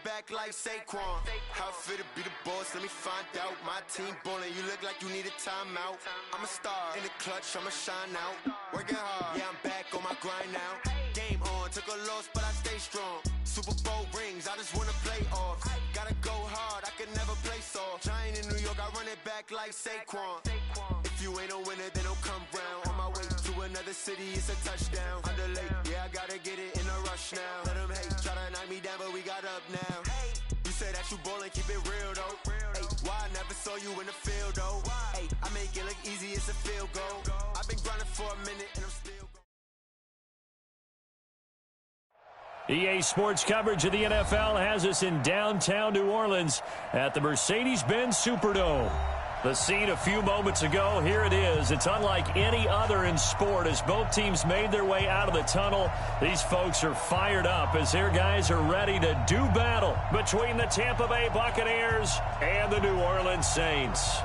back like Saquon. How fit to be the boss, let me find out. My team ballin', you look like you need a timeout. I'm a star, in the clutch, I'ma shine out. Working hard, yeah, I'm back on my grind now. Game on, took a loss, but I stay strong. Super Bowl rings, I just wanna play off. Gotta go hard, I can never play soft. Giant in New York, I run it back like Saquon. If you ain't a winner, then don't come round. On my way to another city, it's a touchdown. Underlay, yeah, I gotta get it in a rush now. Let them hate, try to knock me down, but we got up now. You say that you ballin', keep it real though. Hey, why I never saw you in the field though? Hey, I make it look easy, it's a field goal. I've been grinding for a minute and I'm still. EA Sports coverage of the NFL has us in downtown New Orleans at the Mercedes-Benz Superdome. The scene a few moments ago, here it is. It's unlike any other in sport as both teams made their way out of the tunnel. These folks are fired up as their guys are ready to do battle between the Tampa Bay Buccaneers and the New Orleans Saints.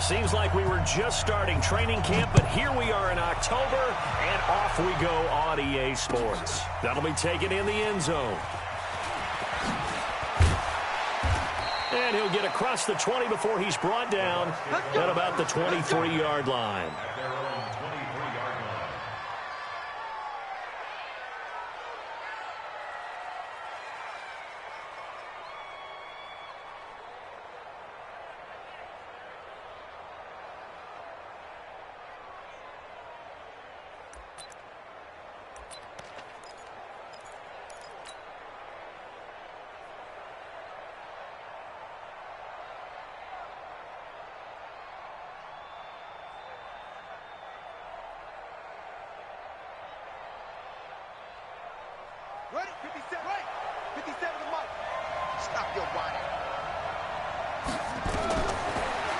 Seems like we were just starting training camp, but here we are in October, and off we go on EA Sports. That'll be taken in the end zone. And he'll get across the 20 before he's brought down at about the 23-yard line. Ready? 57. Right. 57 to Mike. Stop your whining.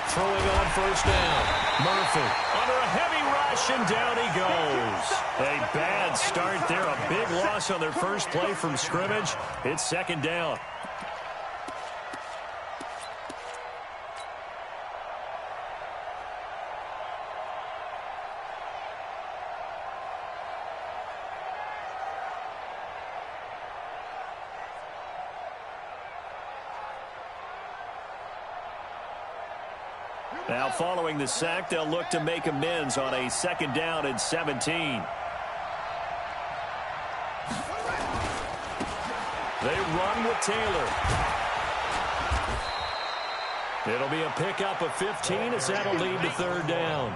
Throwing on first down. Murphy under a heavy rush, and down he goes. A bad start there. A big loss on their first play from scrimmage. It's second down. Now following the sack, they'll look to make amends on a second down and 17. They run with Taylor. It'll be a pickup of 15 as that'll lead to third down.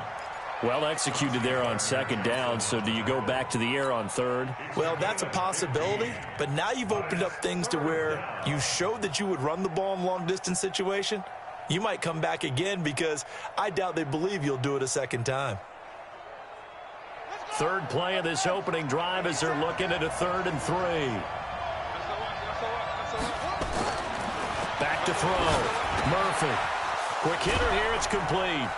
Well executed there on second down, so do you go back to the air on third? Well, that's a possibility, but now you've opened up things to where you showed that you would run the ball in long-distance situation. You might come back again because I doubt they believe you'll do it a second time. Third play of this opening drive as they're looking at a 3rd and 3. Back to throw. Murphy. Quick hitter here. It's complete.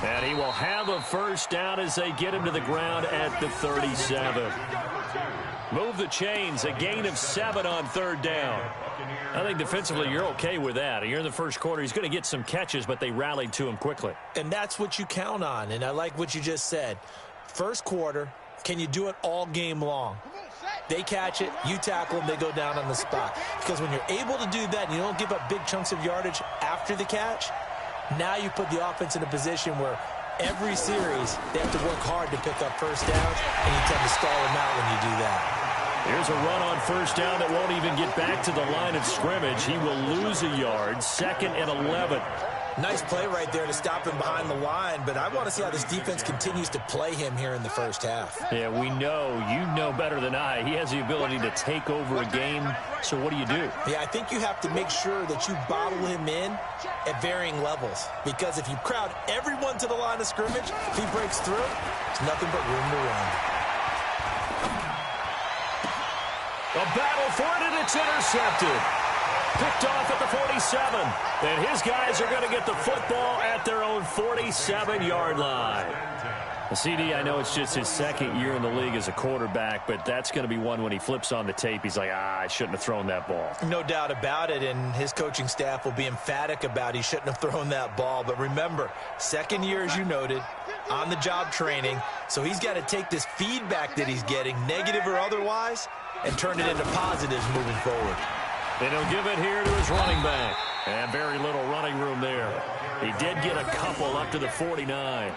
And he will have a first down as they get him to the ground at the 37. Move the chains. A gain of 7 on third down. I think defensively you're okay with that. You're in the first quarter. He's going to get some catches, but they rallied to him quickly. And that's what you count on, and I like what you just said. First quarter, can you do it all game long? They catch it, you tackle them, they go down on the spot. Because when you're able to do that and you don't give up big chunks of yardage after the catch, now you put the offense in a position where every series they have to work hard to pick up first downs, and you tend to stall them out when you do that. Here's a run on first down that won't even get back to the line of scrimmage. He will lose a yard, 2nd and 11. Nice play right there to stop him behind the line, but I want to see how this defense continues to play him here in the first half. Yeah, we know. You know better than I. He has the ability to take over a game, so what do you do? Yeah, I think you have to make sure that you bottle him in at varying levels, because if you crowd everyone to the line of scrimmage, if he breaks through, it's nothing but room to run. A battle for it, and it's intercepted. Picked off at the 47. And his guys are going to get the football at their own 47-yard line. CD, I know it's just his 2nd year in the league as a quarterback, but that's going to be one when he flips on the tape, he's like, I shouldn't have thrown that ball. No doubt about it, and his coaching staff will be emphatic about he shouldn't have thrown that ball. But remember, 2nd year, as you noted, on-the-job training, so he's got to take this feedback that he's getting, negative or otherwise, and turn it into positives moving forward. And he'll give it here to his running back. And very little running room there. He did get a couple up to the 49.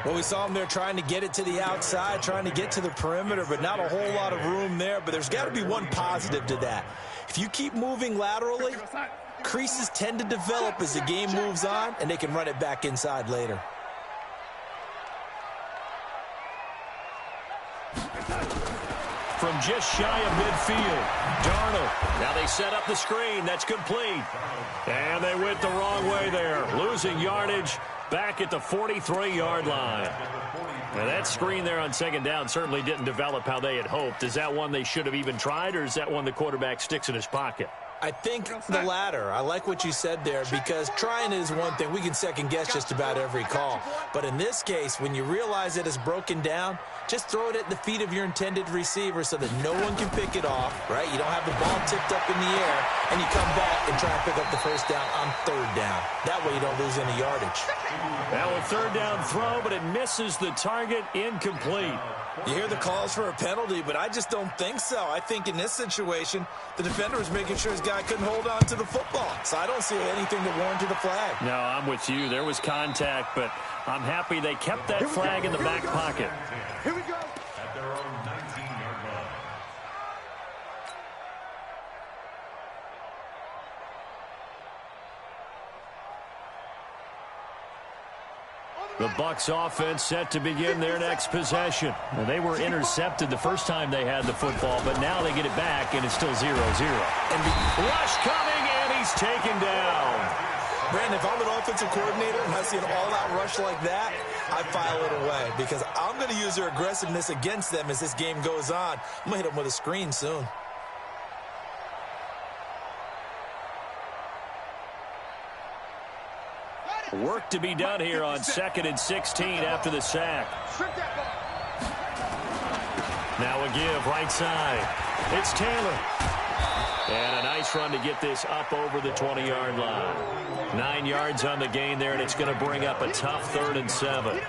Well, we saw him there trying to get it to the outside, trying to get to the perimeter, but not a whole lot of room there. But there's got to be one positive to that. If you keep moving laterally, creases tend to develop as the game moves on, and they can run it back inside later. From just shy of midfield, Darnold. Now they set up the screen. That's complete. And they went the wrong way there, losing yardage back at the 43-yard line. Now that screen there on second down certainly didn't develop how they had hoped. Is that one they should have even tried, or is that one the quarterback sticks in his pocket? I think the latter. I like what you said there, because trying is one thing. We can second-guess just about every call. But in this case, when you realize that it's broken down, just throw it at the feet of your intended receiver so that no one can pick it off, right? You don't have the ball tipped up in the air, and you come back and try and pick up the first down on third down. That way you don't lose any yardage. Now a third down throw, but it misses the target, incomplete. You hear the calls for a penalty, but I just don't think so. I think in this situation, the defender was making sure his guy couldn't hold on to the football. So I don't see anything that warranted a flag. No, I'm with you. There was contact, but I'm happy they kept that flag in the back pocket. Here we go. At their own 19-yard line. The Bucs offense set to begin their next possession. Well, they were intercepted the first time they had the football, but now they get it back, and it's still 0-0. And rush coming, and he's taken down. Brandon, if I'm an offensive coordinator and I see an all-out rush like that, I file it away, because I'm going to use their aggressiveness against them as this game goes on. I'm going to hit them with a screen soon. Work to be done here on 2nd and 16 after the sack. Now a give right side. It's Taylor. And a nice run to get this up over the 20-yard line. 9 yards on the gain there, and it's going to bring up a tough 3rd and 7.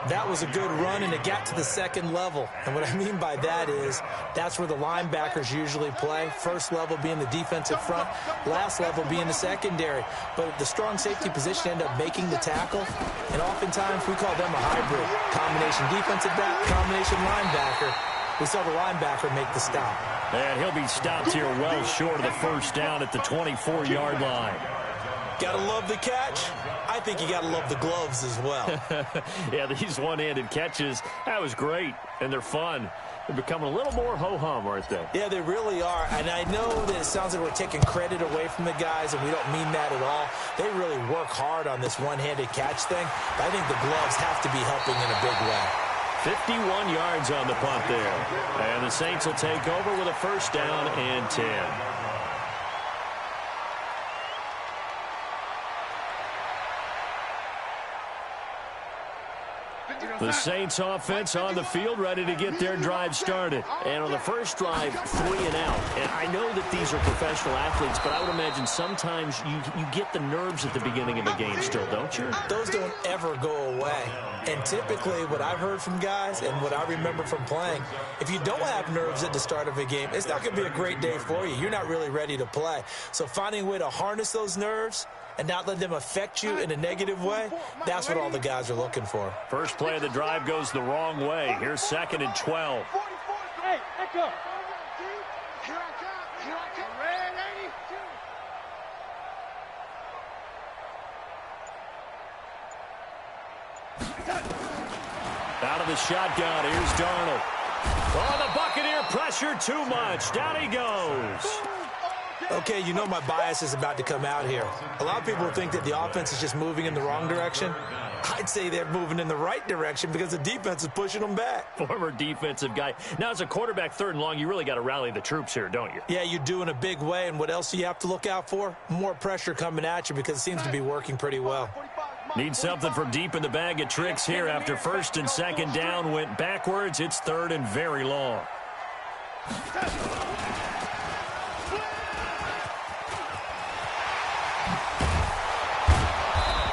That was a good run, and it got to the second level. And what I mean by that is that's where the linebackers usually play. First level being the defensive front, last level being the secondary. But the strong safety position ended up making the tackle, and oftentimes we call them a hybrid. Combination defensive back, combination linebacker. We saw the linebacker make the stop. And he'll be stopped here well short of the first down at the 24-yard line. Gotta love the catch. I think you gotta love the gloves as well. Yeah, these one-handed catches, that was great, and they're fun. They're becoming a little more ho-hum, aren't they? Yeah, they really are. And I know that it sounds like we're taking credit away from the guys, and we don't mean that at all. They really work hard on this one-handed catch thing. But I think the gloves have to be helping in a big way. 51 yards on the punt there. And the Saints will take over with a first down and 10. The Saints offense on the field, ready to get their drive started. And on the first drive, 3 and out. And I know that these are professional athletes, but I would imagine sometimes you get the nerves at the beginning of a game still, don't you? Those don't ever go away. And typically what I've heard from guys and what I remember from playing, if you don't have nerves at the start of a game, it's not going to be a great day for you. You're not really ready to play. So finding a way to harness those nerves and not let them affect you in a negative way, that's what all the guys are looking for. First play of the drive goes the wrong way. Here's 2nd and 12. Hey, let go. Here I come. Here I come. Ready? Out of the shotgun, here's Darnold. Oh, the Buccaneer pressure too much. Down he goes. Okay, you know my bias is about to come out here. A lot of people think that the offense is just moving in the wrong direction. I'd say they're moving in the right direction because the defense is pushing them back. Former defensive guy. Now, as a quarterback, 3rd and long, you really got to rally the troops here, don't you? Yeah, you do in a big way. And what else do you have to look out for? More pressure coming at you because it seems to be working pretty well. Need something from deep in the bag of tricks here after 1st and 2nd down went backwards. It's 3rd and very long.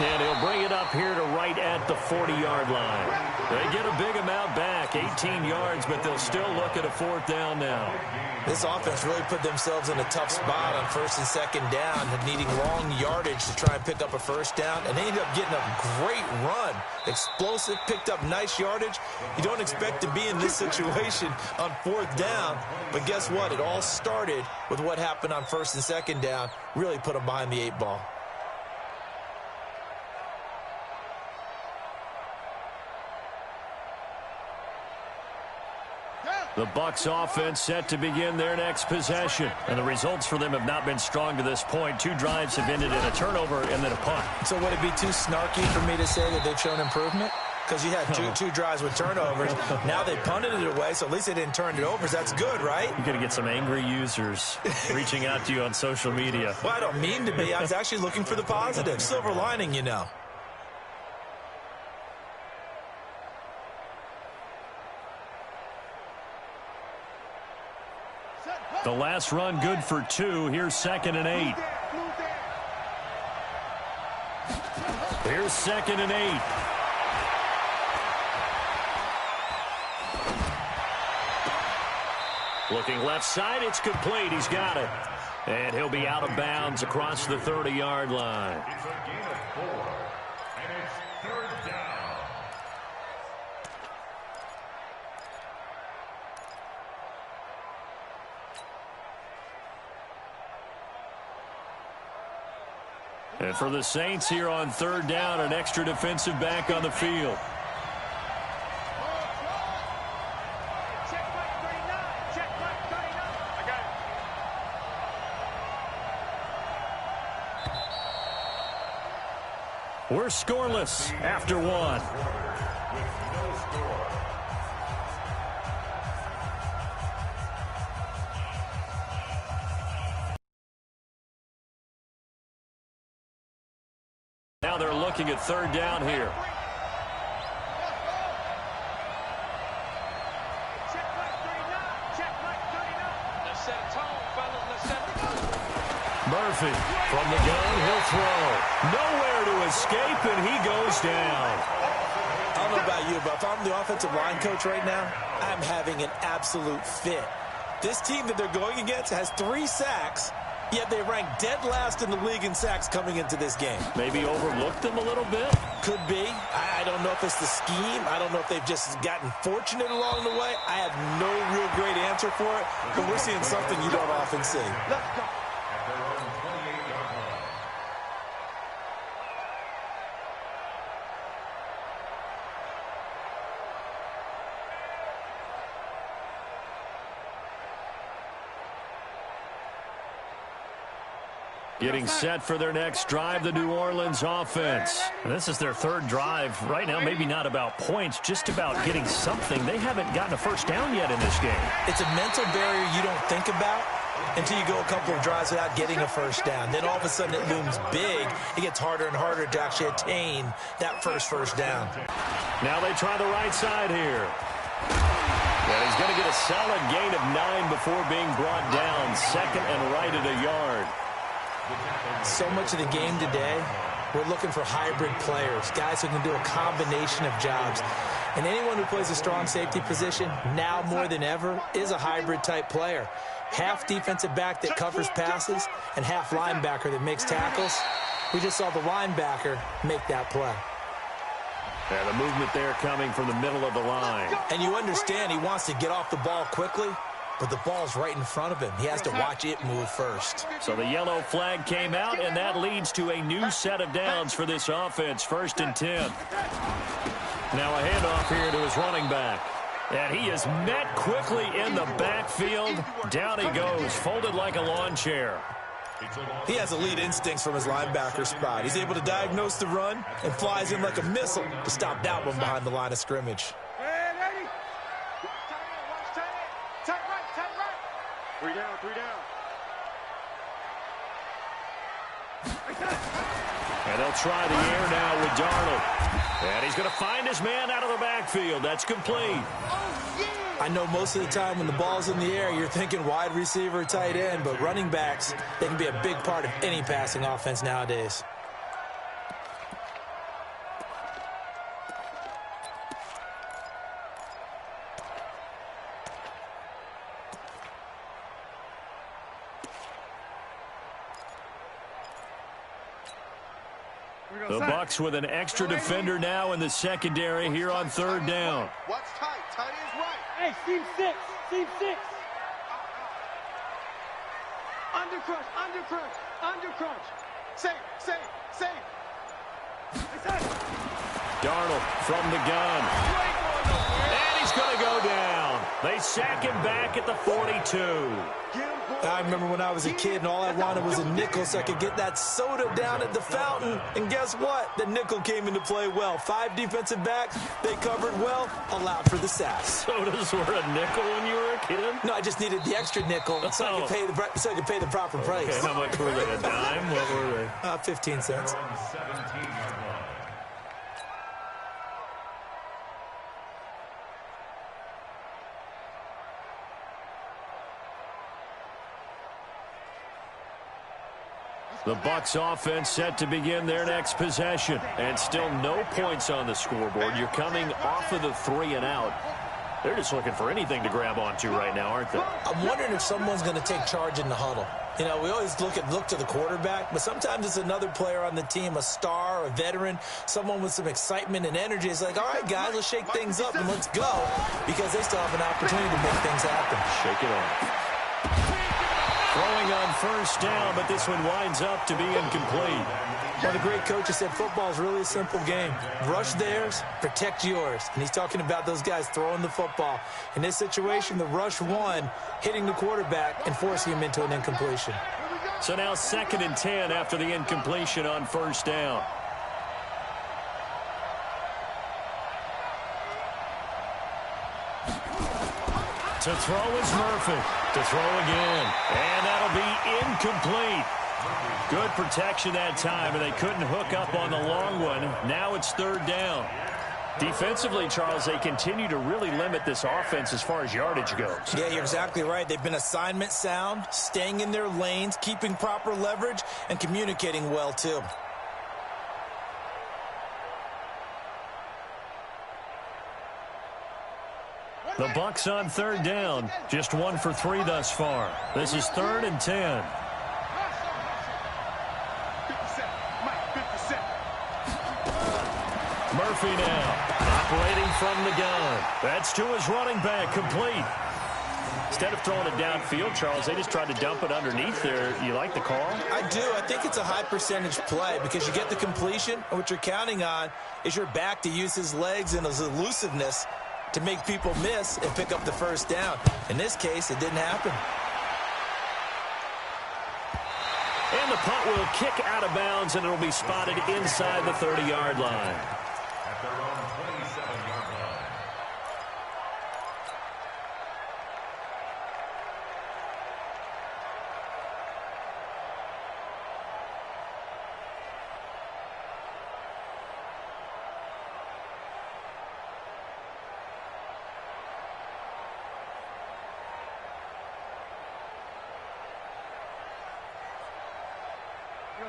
And he'll bring it up here to right at the 40-yard line. They get a big amount back, 18 yards, but they'll still look at a 4th down now. This offense really put themselves in a tough spot on 1st and 2nd down, needing long yardage to try and pick up a 1st down, and they ended up getting a great run. Explosive, picked up nice yardage. You don't expect to be in this situation on 4th down, but guess what? It all started with what happened on 1st and 2nd down. Really put them behind the 8 ball. The Bucs offense set to begin their next possession. And the results for them have not been strong to this point. 2 drives have ended in a turnover and then a punt. So would it be too snarky for me to say that they've shown improvement? Because you had two drives with turnovers. Now they punted it away, so at least they didn't turn it over. So that's good, right? You're going to get some angry users reaching out to you on social media. Well, I don't mean to be. I was actually looking for the positive. Silver lining, you know. The last run good for 2. Here's 2nd and 8. Here's 2nd and 8. Looking left side, it's complete. He's got it. And he'll be out of bounds across the 30-yard line. It's a gain of 4, and it's 3rd down. And for the Saints here on 3rd down, an extra defensive back on the field. We're scoreless after 1. Now they're looking at 3rd down here. Murphy from the gun, he'll throw. Nowhere to escape, and he goes down. I don't know about you, but if I'm the offensive line coach right now, I'm having an absolute fit. This team that they're going against has 3 sacks, yet they rank dead last in the league in sacks coming into this game. Maybe overlooked them a little bit? Could be. I don't know if it's the scheme. I don't know if they've just gotten fortunate along the way. I have no real great answer for it, but we're seeing something you don't often see. Let's go. At their own 28-yard line. Getting set for their next drive, the New Orleans offense. This is their 3rd drive. Right now, maybe not about points, just about getting something. They haven't gotten a 1st down yet in this game. It's a mental barrier you don't think about until you go a couple of drives without getting a 1st down. Then all of a sudden it looms big. It gets harder and harder to actually attain that first down. Now they try the right side here. And he's going to get a solid gain of 9 before being brought down. 2nd and right at a yard. So much of the game today, we're looking for hybrid players, guys who can do a combination of jobs. And anyone who plays a strong safety position, now more than ever, is a hybrid-type player. Half defensive back that covers passes and half linebacker that makes tackles. We just saw the linebacker make that play. And the movement there coming from the middle of the line. And you understand he wants to get off the ball quickly, but the ball's right in front of him. He has to watch it move first. So the yellow flag came out, and that leads to a new set of downs for this offense. 1st and 10. Now a handoff here to his running back. And he is met quickly in the backfield. Down he goes, folded like a lawn chair. He has elite instincts from his linebacker spot. He's able to diagnose the run and flies in like a missile to stop that one behind the line of scrimmage. Three down. And they'll try the air now with Darnold. And he's going to find his man out of the backfield. That's complete. I know most of the time when the ball's in the air, you're thinking wide receiver, tight end, but running backs, they can be a big part of any passing offense nowadays. The Bucs with an extra defender now in the secondary here on third down. Watch tight. Tight is right. Hey, seam six. Seam six. Under crunch. Under crunch. Under crunch. Safe. Darnold from the gun. And he's going to go down. They sack him back at the 42. I remember when I was a kid and all I wanted was a nickel so I could get that soda down at the fountain. And guess what? The nickel came into play well. 5 defensive backs, they covered well, allowed for the sacks. Sodas were a nickel when you were a kid? No, I just needed the extra nickel so I could pay the proper price. Okay, how much were they? A dime? What were they? 15 cents. The Bucs offense set to begin their next possession. And still no points on the scoreboard. You're coming off of the 3 and out. They're just looking for anything to grab onto right now, aren't they? I'm wondering if someone's going to take charge in the huddle. You know, we always look to the quarterback, but sometimes it's another player on the team, a star, a veteran, someone with some excitement and energy. It's like, all right, guys, let's shake things up and let's go, because they still have an opportunity to make things happen. Shake it off. Throwing on first down, but this one winds up to be incomplete. One of the great coaches said football is really a simple game. Rush theirs, protect yours. And he's talking about those guys throwing the football. In this situation, the rush won, hitting the quarterback and forcing him into an incompletion. So now 2nd and 10 after the incompletion on first down. To throw is Murphy. To throw again. And that'll be incomplete. Good protection that time, and they couldn't hook up on the long one. Now it's 3rd down. Defensively, Charles, they continue to really limit this offense as far as yardage goes. Yeah, you're exactly right. They've been assignment sound, staying in their lanes, keeping proper leverage, and communicating well, too. The Bucs on 3rd down. Just 1 for 3 thus far. This is 3rd and 10. 57. Mike, 57. Murphy now, operating from the gun. That's to his running back, complete. Instead of throwing it downfield, Charles, they just tried to dump it underneath there. You like the call? I do. I think it's a high percentage play because you get the completion, and what you're counting on is your back to use his legs and his elusiveness to make people miss and pick up the first down. In this case, it didn't happen. And the punt will kick out of bounds, and it'll be spotted inside the 30-yard line. At their own 27-yard line.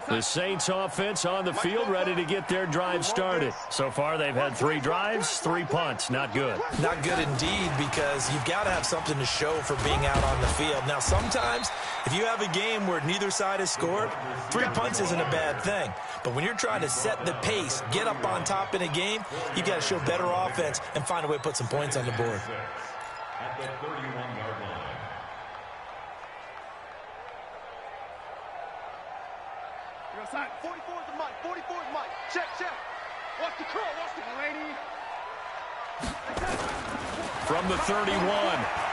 The Saints offense on the field, ready to get their drive started. So far, they've had 3 drives, 3 punts. Not good. Not good indeed, because you've got to have something to show for being out on the field. Now, sometimes, if you have a game where neither side has scored, 3 punts isn't a bad thing. But when you're trying to set the pace, get up on top in a game, you've got to show better offense and find a way to put some points on the board. At the 31-yard line. You're outside. 44 is the mic. 44 is Mike. Check. Watch the curl. Watch the lady. From the 31,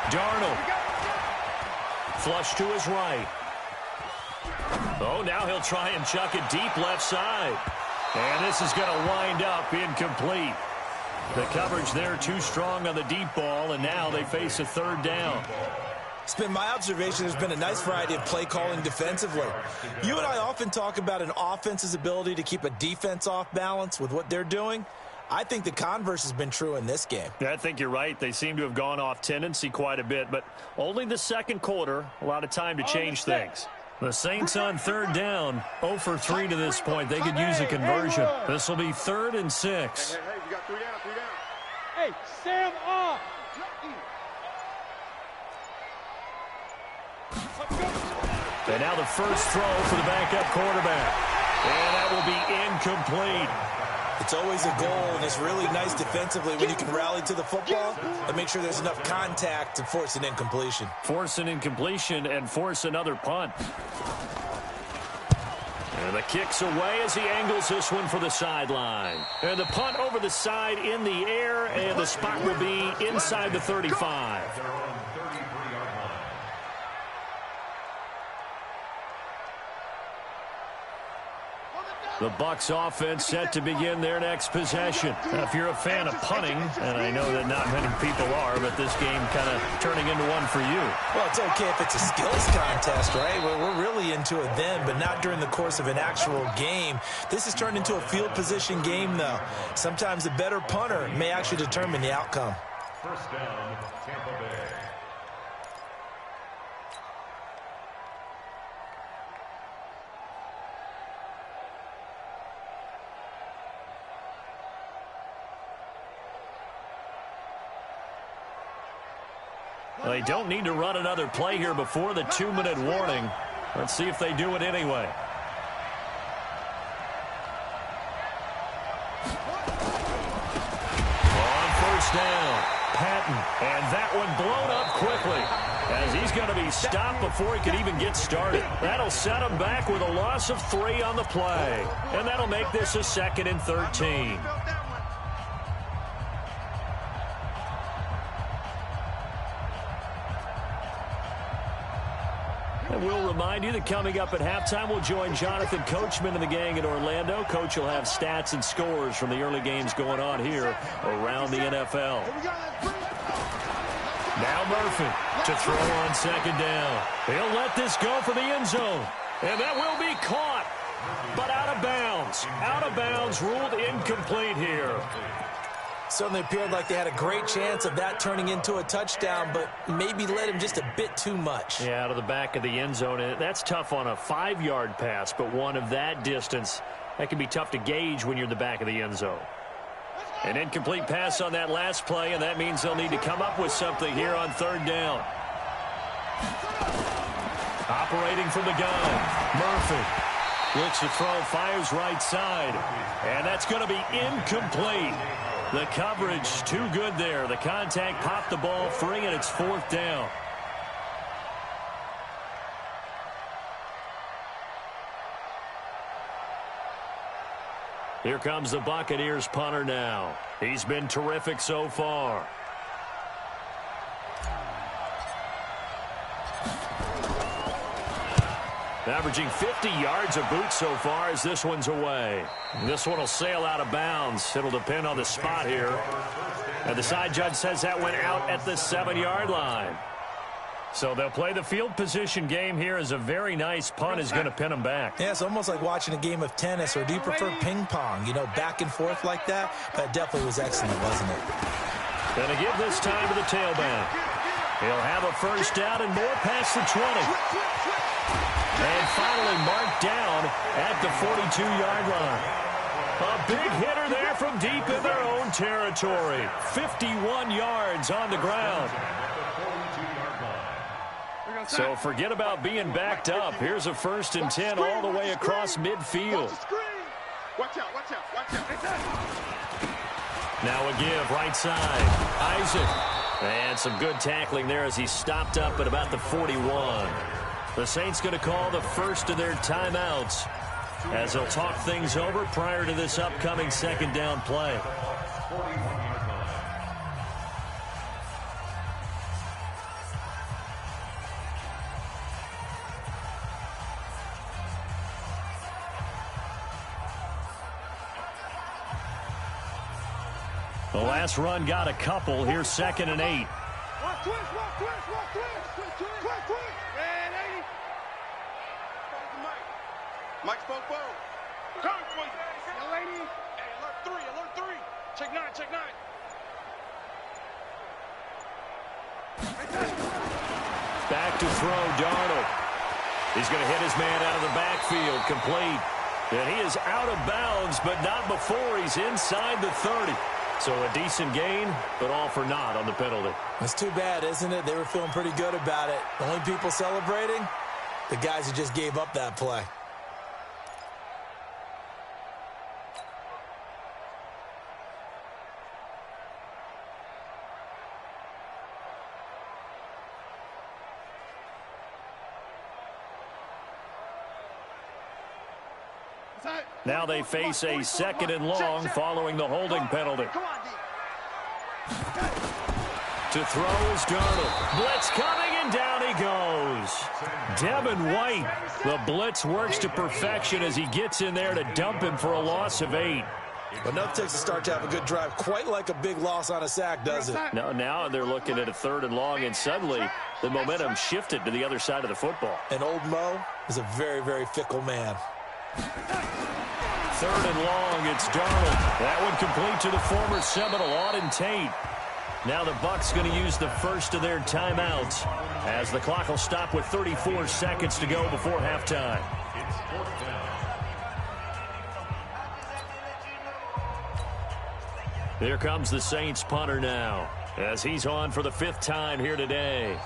Darnold. Flush to his right. Oh, now he'll try and chuck it deep left side. And this is going to wind up incomplete. The coverage there too strong on the deep ball, and now they face a 3rd down. It's been my observation there's been a nice variety of play calling defensively. You and I often talk about an offense's ability to keep a defense off balance with what they're doing. I think the converse has been true in this game. Yeah, I think you're right. They seem to have gone off tendency quite a bit, but only the 2nd quarter, a lot of time to change things. The Saints on 3rd down, 0 for 3 to this point. They could use a conversion. This will be 3rd and 6. Hey, we got 3 down, 3 down. Hey, Sam off. And now the first throw for the backup quarterback. And that will be incomplete. It's always a goal, and it's really nice defensively when you can rally to the football and make sure there's enough contact to force an incompletion. Force an incompletion and force another punt. And the kick's away as he angles this one for the sideline. And the punt over the side in the air, and the spot will be inside the 35. The Bucs offense set to begin their next possession. Now, if you're a fan of punting, and I know that not many people are, but this game kind of turning into one for you. Well, it's okay if it's a skills contest, right? We're really into it then, but not during the course of an actual game. This has turned into a field position game, though. Sometimes the better punter may actually determine the outcome. First down, Tampa Bay. They don't need to run another play here before the 2-minute warning. Let's see if they do it anyway. On first down, Patton, and that one blown up quickly as he's going to be stopped before he can even get started. That'll set him back with a loss of 3 on the play, and that'll make this a 2nd and 13. And we'll remind you that coming up at halftime, we'll join Jonathan Coachman and the gang in Orlando. Coach will have stats and scores from the early games going on here around the NFL. Now Murphy to throw on 2nd down. He'll let this go for the end zone. And that will be caught, but out of bounds. Out of bounds, ruled incomplete here. Certainly appeared like they had a great chance of that turning into a touchdown, but maybe led him just a bit too much. Yeah, out of the back of the end zone. And that's tough on a 5-yard pass, but one of that distance, that can be tough to gauge when you're in the back of the end zone. An incomplete pass on that last play, and that means they'll need to come up with something here on 3rd down. Operating from the gun, Murphy looks to throw, fires right side, and that's going to be incomplete. The coverage too good there. The contact popped the ball free, and it's 4th down. Here comes the Buccaneers punter now. He's been terrific so far. Averaging 50 yards a boot so far as this one's away. This one will sail out of bounds. It'll depend on the spot here. And the side judge says that went out at the 7-yard line. So they'll play the field position game here as a very nice punt is going to pin them back. Yeah, it's almost like watching a game of tennis, or do you prefer ping pong? You know, back and forth like that? That definitely was excellent, wasn't it? Going to give this time to the tailback. He'll have a first down and more past the 20. And finally marked down at the 42-yard line. A big hitter there from deep in their own territory. 51 yards on the ground. So forget about being backed up. Here's a 1st and 10 all the way across midfield. Watch out, watch out, watch out. Now a give, right side. Isaac. And some good tackling there as he stopped up at about the 41. The Saints going to call the first of their timeouts as they'll talk things over prior to this upcoming 2nd down play. The last run got a couple. Here's 2nd and 8. Walk twist, walk twist, walk twist. Quick, quick. Man, 80. Mike spoke both. Come, please. Young lady. Hey, alert 3. Check 9, check 9. Back to throw, Darnold. He's going to hit his man out of the backfield, complete. And he is out of bounds, but not before he's inside the 30. So a decent gain, but all for naught on the penalty. It's too bad, isn't it? They were feeling pretty good about it. The only people celebrating, the guys who just gave up that play. Now they face a 2nd and long following the holding penalty. To throw is Darnold. Blitz coming, and down he goes. Devin White, the blitz works to perfection as he gets in there to dump him for a loss of 8. Well, enough takes to start to have a good drive, quite like a big loss on a sack, does it? No, now they're looking at a 3rd and long, and suddenly the momentum shifted to the other side of the football. And old Mo is a very, very fickle man. 3rd and long, it's Darnold. That one complete to the former Seminole, Auden Tate. Now the Bucs going to use the first of their timeouts as the clock will stop with 34 seconds to go before halftime. Here comes the Saints punter now as he's on for the 5th time here today.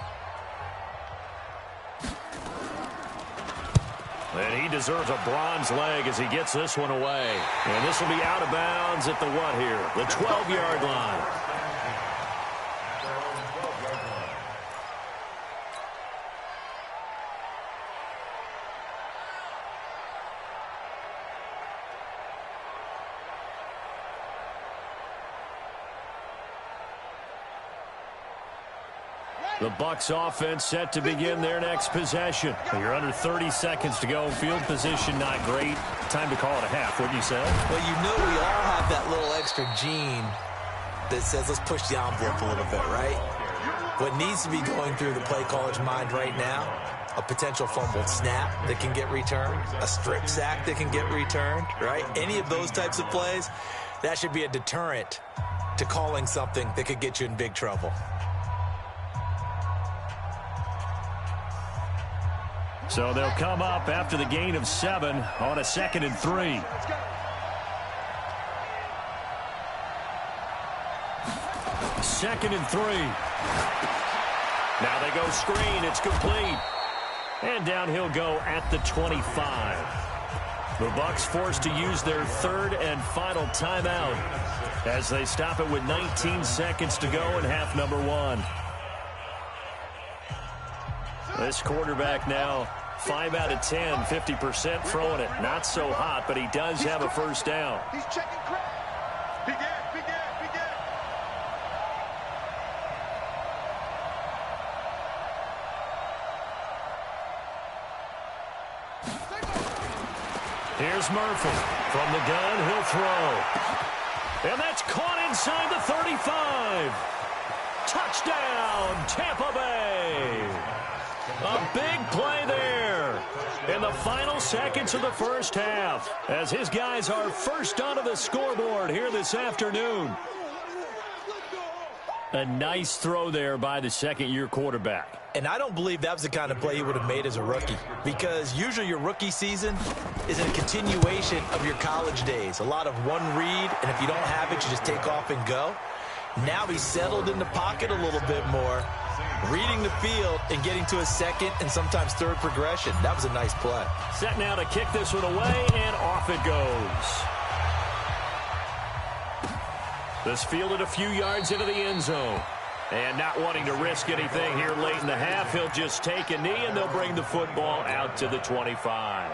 And he deserves a bronze leg as he gets this one away. And this will be out of bounds at the what here? The 12-yard line. The Bucs offense set to begin their next possession. You're under 30 seconds to go. Field position not great. Time to call it a half, wouldn't you say? Well, you know we all have that little extra gene that says let's push the envelope a little bit, right? What needs to be going through the play caller's mind right now, a potential fumbled snap that can get returned, a strip sack that can get returned, right? Any of those types of plays, that should be a deterrent to calling something that could get you in big trouble. So they'll come up after the gain of 7 on a 2nd and 3. Second and 3. Now they go screen. It's complete. And down he'll go at the 25. The Bucs forced to use their 3rd and final timeout as they stop it with 19 seconds to go in half number 1. This quarterback now 5 out of 10, 50% throwing it. Not so hot, but he does have a first down. He's checking crap. Begin. Here's Murphy. From the gun, he'll throw. And that's caught inside the 35. Touchdown, Tampa Bay. A big play there in the final seconds of the first half as his guys are first onto the scoreboard here this afternoon. A nice throw there by the second-year quarterback. And I don't believe that was the kind of play he would have made as a rookie, because usually your rookie season is a continuation of your college days. A lot of one read, and if you don't have it, you just take off and go. Now he's settled in the pocket a little bit more, reading the field and getting to a 2nd and sometimes 3rd progression. That was a nice play. Set now to kick this one away, and off it goes. This fielded a few yards into the end zone. And not wanting to risk anything here late in the half, he'll just take a knee, and they'll bring the football out to the 25.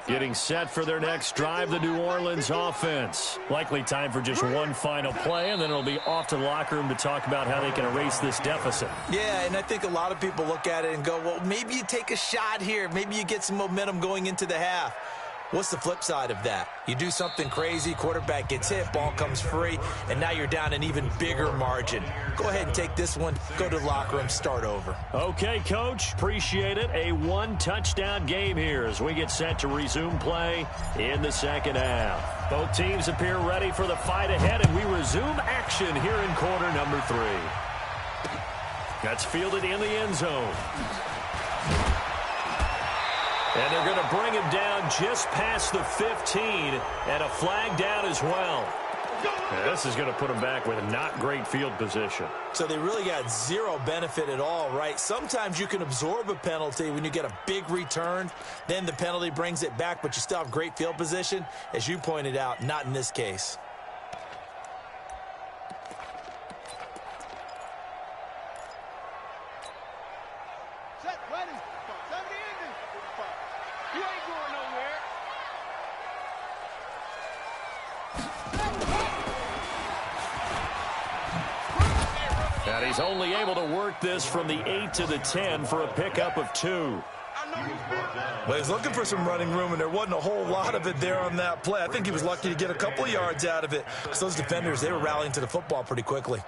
Getting set for their next drive, the New Orleans offense. Likely time for just one final play, and then it'll be off to the locker room to talk about how they can erase this deficit. Yeah, and I think a lot of people look at it and go, well, maybe you take a shot here. Maybe you get some momentum going into the half. What's the flip side of that? You do something crazy, quarterback gets hit, ball comes free, and now you're down an even bigger margin. Go ahead and take this one, go to the locker room, start over. Okay, Coach, appreciate it. A one-touchdown game here as we get set to resume play in the second half. Both teams appear ready for the fight ahead, and we resume action here in quarter number 3. That's fielded in the end zone. And they're going to bring him down just past the 15, and a flag down as well. Yeah, this is going to put him back with a not great field position. So they really got zero benefit at all, right? Sometimes you can absorb a penalty when you get a big return. Then the penalty brings it back, but you still have great field position. As you pointed out, not in this case. Ready? 70 ending. 45. You ain't going nowhere. And he's only able to work this from the 8 to the 10 for a pickup of 2. Well, he's looking for some running room, and there wasn't a whole lot of it there on that play. I think he was lucky to get a couple of yards out of it because those defenders, they were rallying to the football pretty quickly.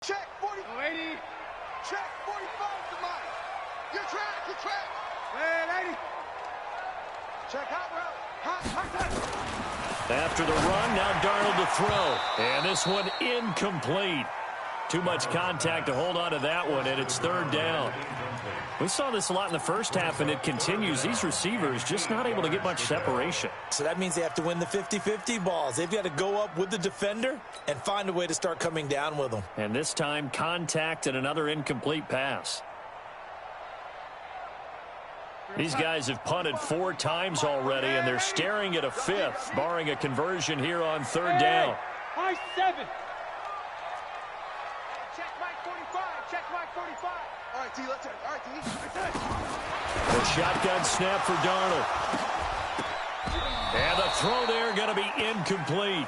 Check 40. Lady. Check 45 to mine. Your track, your track. Hey, lady. Check hot route. Hot. After the run, now Darnold to throw. And this one incomplete. Too much contact to hold on to that one, and it's 3rd down. We saw this a lot in the first half, and it continues. These receivers just not able to get much separation. So that means they have to win the 50-50 balls. They've got to go up with the defender and find a way to start coming down with them. And this time, contact and another incomplete pass. These guys have punted 4 times already, and they're staring at a 5th, barring a conversion here on 3rd down. High 7. Check Mike 45. Check Mike 45. All right, T, let's turn. All right, T. Let's The shotgun snap for Darnold. And the throw there going to be incomplete.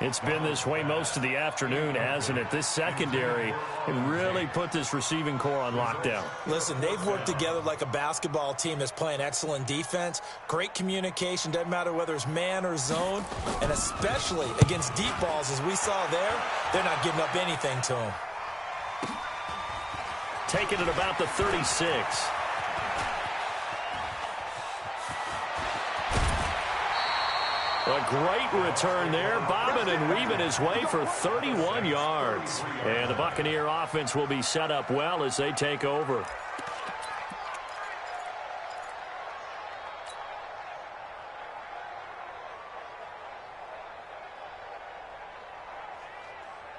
It's been this way most of the afternoon, hasn't it? This secondary can really put this receiving core on lockdown. Listen, they've worked together like a basketball team that's playing excellent defense. Great communication, doesn't matter whether it's man or zone. And especially against deep balls, as we saw there, they're not giving up anything to them. Taking it about the 36. A great return there, bobbing and weaving his way for 31 yards. And the Buccaneer offense will be set up well as they take over.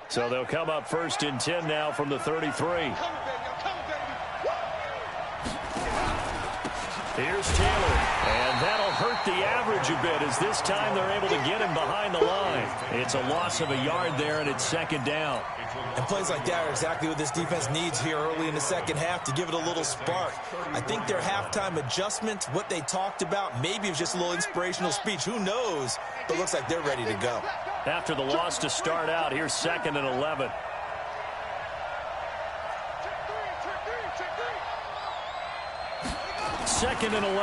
So they'll come up 1st and 10 now from the 33. Here's Taylor, and that'll hurt the average a bit as this time they're able to get him behind the line. It's a loss of a yard there, and it's 2nd down. And plays like that are exactly what this defense needs here early in the second half to give it a little spark. I think their halftime adjustment, what they talked about, maybe it was just a little inspirational speech. Who knows? But it looks like they're ready to go. After the loss to start out, here's 2nd and 11. Second and 11.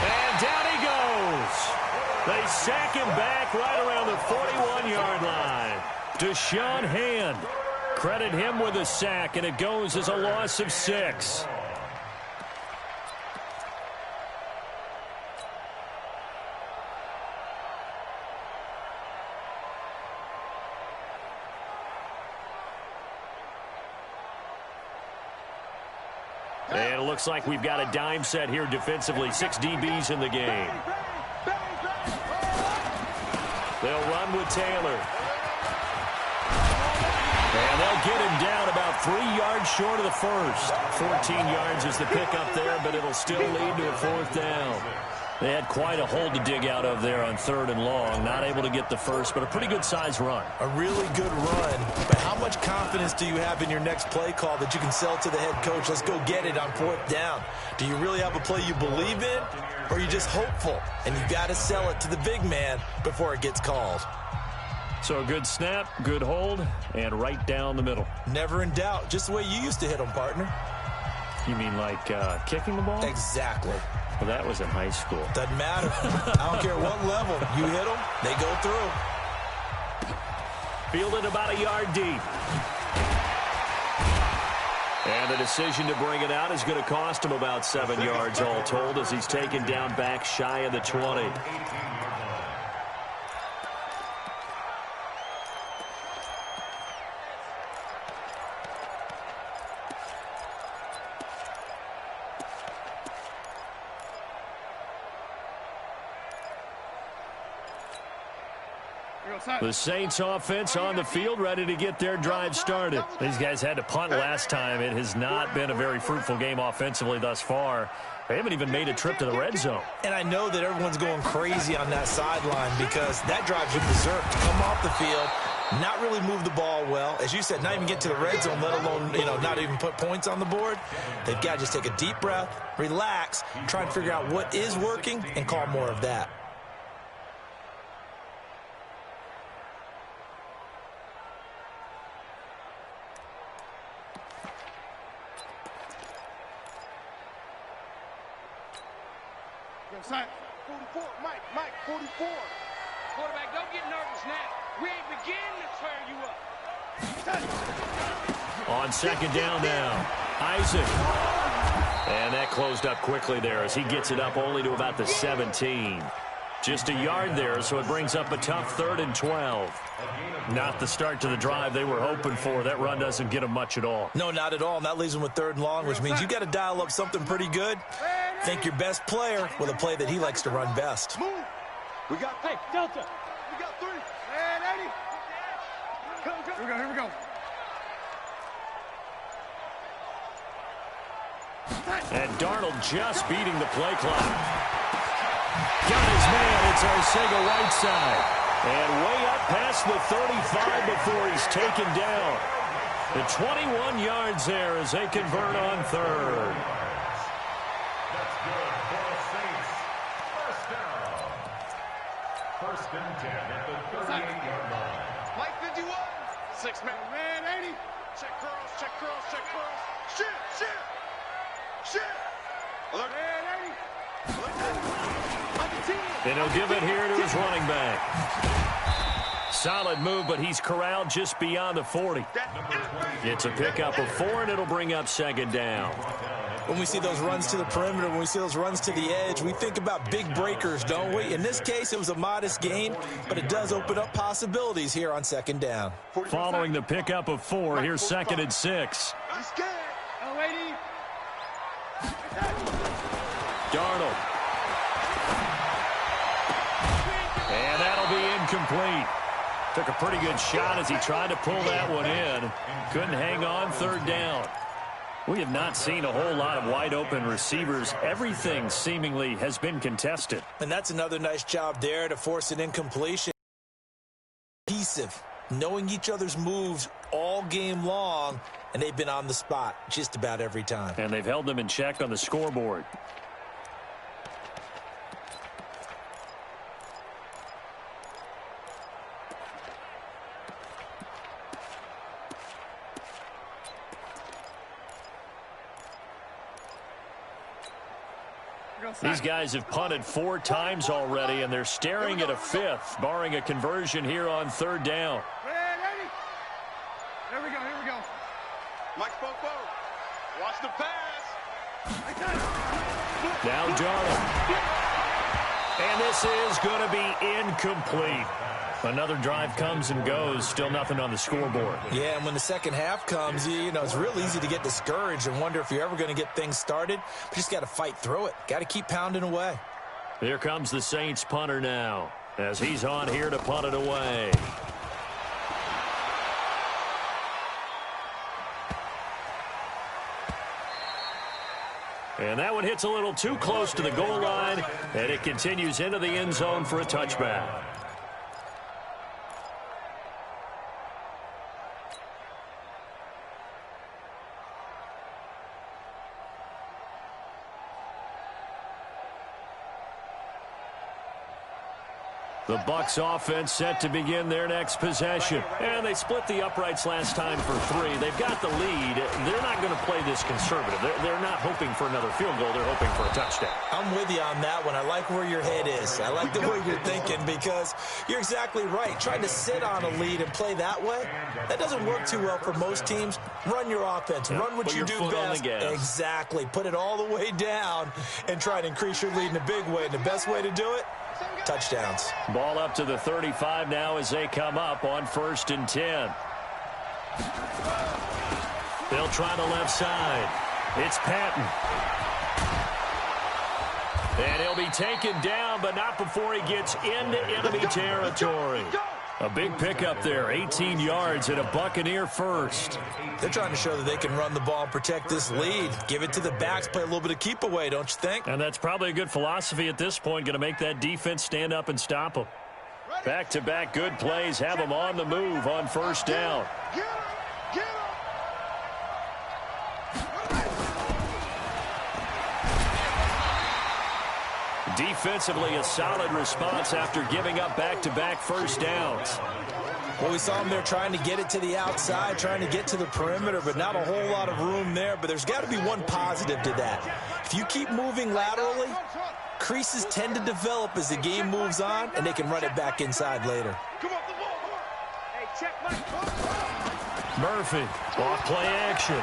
And down he goes. They sack him back right around the 41-yard line. Deshaun Hand. Credit him with a sack, and it goes as a loss of 6. And it looks like we've got a dime set here defensively. 6 DBs in the game. They'll run with Taylor. And they'll get him down about 3 yards short of the first. 14 yards is the pickup there, but it'll still lead to a 4th down. They had quite a hole to dig out of there on 3rd and long. Not able to get the first, but a pretty good-sized run. A really good run. But how much confidence do you have in your next play call that you can sell to the head coach? Let's go get it on 4th down. Do you really have a play you believe in, or are you just hopeful? And you got to sell it to the big man before it gets called. So a good snap, good hold, and right down the middle. Never in doubt. Just the way you used to hit them, partner. You mean like kicking the ball? Exactly. Well, that was in high school. Doesn't matter. I don't care what level. You hit them, they go through. Fielded about a yard deep. And the decision to bring it out is going to cost him about 7 yards all told as he's taken down back shy of the 20. The Saints offense on the field, ready to get their drive started. These guys had to punt last time. It has not been a very fruitful game offensively thus far. They haven't even made a trip to the red zone. And I know that everyone's going crazy on that sideline because that drives you berserk to come off the field, not really move the ball well. As you said, not even get to the red zone, let alone, not even put points on the board. They've got to just take a deep breath, relax, try and figure out what is working, and call more of that. Side 44, Mike, 44. Quarterback, don't get nervous now. We ain't beginning to tear you up. On second down now, Isaac. And that closed up quickly there as he gets it up only to about the 17. Just a yard there, so it brings up a tough 3rd and 12. Not the start to the drive they were hoping for. That run doesn't get them much at all. No, not at all. And that leaves them with 3rd and long, which means you got to dial up something pretty good. Think your best player with a play that he likes to run best. Move. We got Delta. We got 3. And 80. Come. Here we go. And Darnold just beating the play clock. Got his man. It's Arcega Whiteside. And way up past the 35 before he's taken down. The 21 yards there as they convert on 3rd. That's good for the Saints. First down. 1st and 10 at the 38-yard line. Mike 51. 6 man. 80. Check curls. Shit. Alert. Man 80. And he'll give it here to his running back. Solid move, but he's corralled just beyond the 40. It's a pickup of 4, and it'll bring up 2nd down. When we see those runs to the perimeter, when we see those runs to the edge, we think about big breakers, don't we? In this case, it was a modest gain, but it does open up possibilities here on 2nd down. Following the pickup of 4, here's 2nd and 6. I'm scared. Oh, 80. Darnold. And that'll be incomplete. Took a pretty good shot as he tried to pull that one in. Couldn't hang on 3rd down. We have not seen a whole lot of wide-open receivers. Everything seemingly has been contested. And that's another nice job there to force an incompletion. Cohesive, knowing each other's moves all game long, and they've been on the spot just about every time. And they've held them in check on the scoreboard. These guys have punted 4 times already, and they're staring at a 5th, barring a conversion here on 3rd down. Here we go. Mike spoke forward. Watch the pass. Now Darnold. And this is going to be incomplete. Another drive comes and goes. Still nothing on the scoreboard. Yeah, and when the second half comes, it's real easy to get discouraged and wonder if you're ever going to get things started. But you just got to fight through it. Got to keep pounding away. Here comes the Saints punter now as he's on here to punt it away. And that one hits a little too close to the goal line, and it continues into the end zone for a touchback. The Bucs offense set to begin their next possession. And they split the uprights last time for 3. They've got the lead. They're not going to play this conservative. They're not hoping for another field goal. They're hoping for a touchdown. I'm with you on that one. I like where your head is. I like the way you're thinking because you're exactly right. Trying to sit on a lead and play that way, that doesn't work too well for most teams. Run your offense. Run what you do best. Exactly. Put it all the way down and try to increase your lead in a big way. And the best way to do it, touchdowns. Ball up to the 35 now as they come up on 1st and 10. They'll try the left side. It's Patton. And he'll be taken down, but not before he gets into enemy territory. A big pickup there, 18 yards and a Buccaneer first. They're trying to show that they can run the ball and protect this lead. Give it to the backs, play a little bit of keep away, don't you think? And that's probably a good philosophy at this point, going to make that defense stand up and stop them. Back-to-back good plays have them on the move on first down. Defensively, a solid response after giving up back-to-back first downs. Well, we saw them there trying to get it to the outside, trying to get to the perimeter, but not a whole lot of room there. But there's got to be one positive to that. If you keep moving laterally, creases tend to develop as the game moves on, and they can run it back inside later. Murphy, off play action.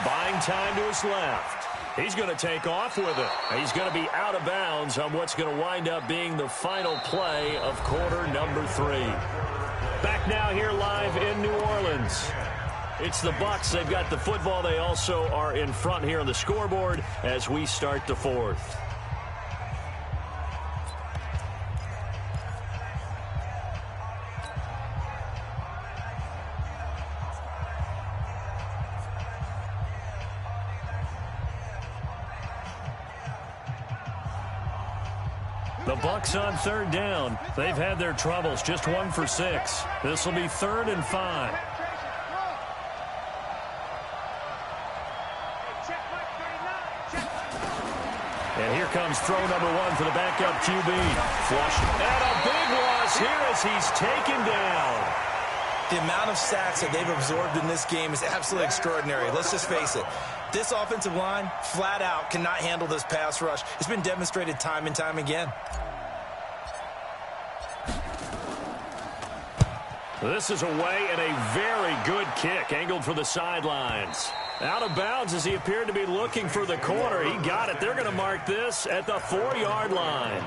Buying time to his left. He's going to take off with it. He's going to be out of bounds on what's going to wind up being the final play of quarter number 3. Back now here live in New Orleans. It's the Bucs. They've got the football. They also are in front here on the scoreboard as we start the fourth. The Bucs on third down. They've had their troubles, just 1 for 6. This will be 3rd and 5. And here comes throw number 1 for the backup QB. Flush. And a big loss here as he's taken down. The amount of sacks that they've absorbed in this game is absolutely extraordinary. Let's just face it. This offensive line, flat out, cannot handle this pass rush. It's been demonstrated time and time again. This is away and a very good kick, angled for the sidelines. Out of bounds as he appeared to be looking for the corner. He got it. They're going to mark this at the 4-yard line.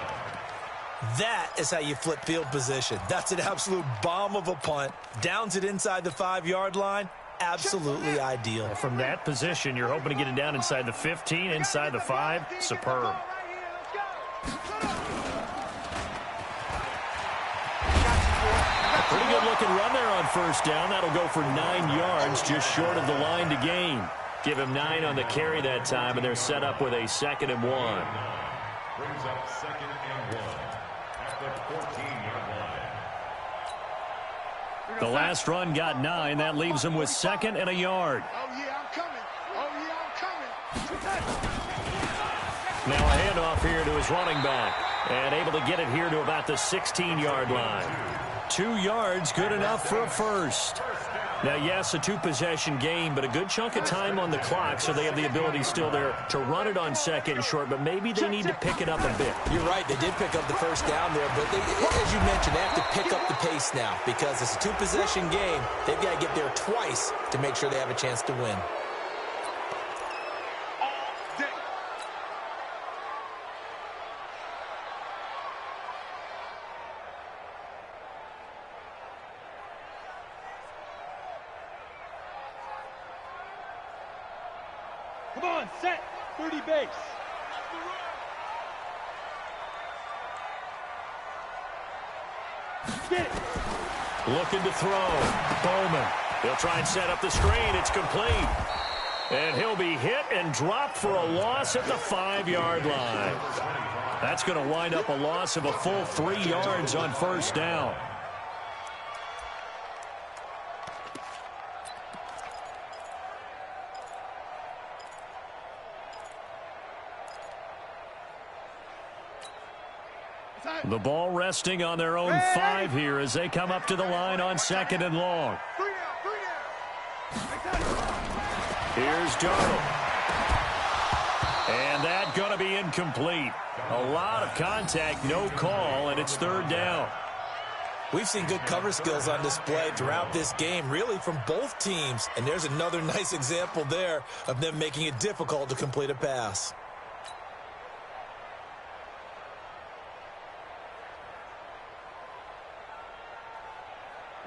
That is how you flip field position. That's an absolute bomb of a punt. Downs it inside the 5-yard line. Absolutely ideal. From that position, you're hoping to get it down inside the 15, inside the 5. Superb. A pretty good looking run there on first down. That'll go for 9 yards, just short of the line to gain. Give him 9 on the carry that time, and they're set up with a 2nd and 1. Brings up 2nd and 1 at the 14-yard line. The last run got 9. That leaves him with 2nd and a yard. Oh, yeah, I'm coming. Oh, yeah, I'm coming. Now a handoff here to his running back. And able to get it here to about the 16-yard line. 2 yards, good enough for a first. Now, yes, a 2-possession game, but a good chunk of time on the clock, so they have the ability still there to run it on 2nd and short, but maybe they need to pick it up a bit. You're right. They did pick up the first down there, but as you mentioned, they have to pick up the pace now because it's a 2-possession game. They've got to get there twice to make sure they have a chance to win. Come on, set. 30 base. Get it. Looking to throw. Bowman. He'll try and set up the screen. It's complete. And he'll be hit and dropped for a loss at the 5-yard line. That's going to wind up a loss of a full 3 yards on first down. The ball resting on their own 5 here as they come up to the line on 2nd and long. Here's Darnold. And that going to be incomplete. A lot of contact, no call, and it's 3rd down. We've seen good cover skills on display throughout this game, really from both teams. And there's another nice example there of them making it difficult to complete a pass.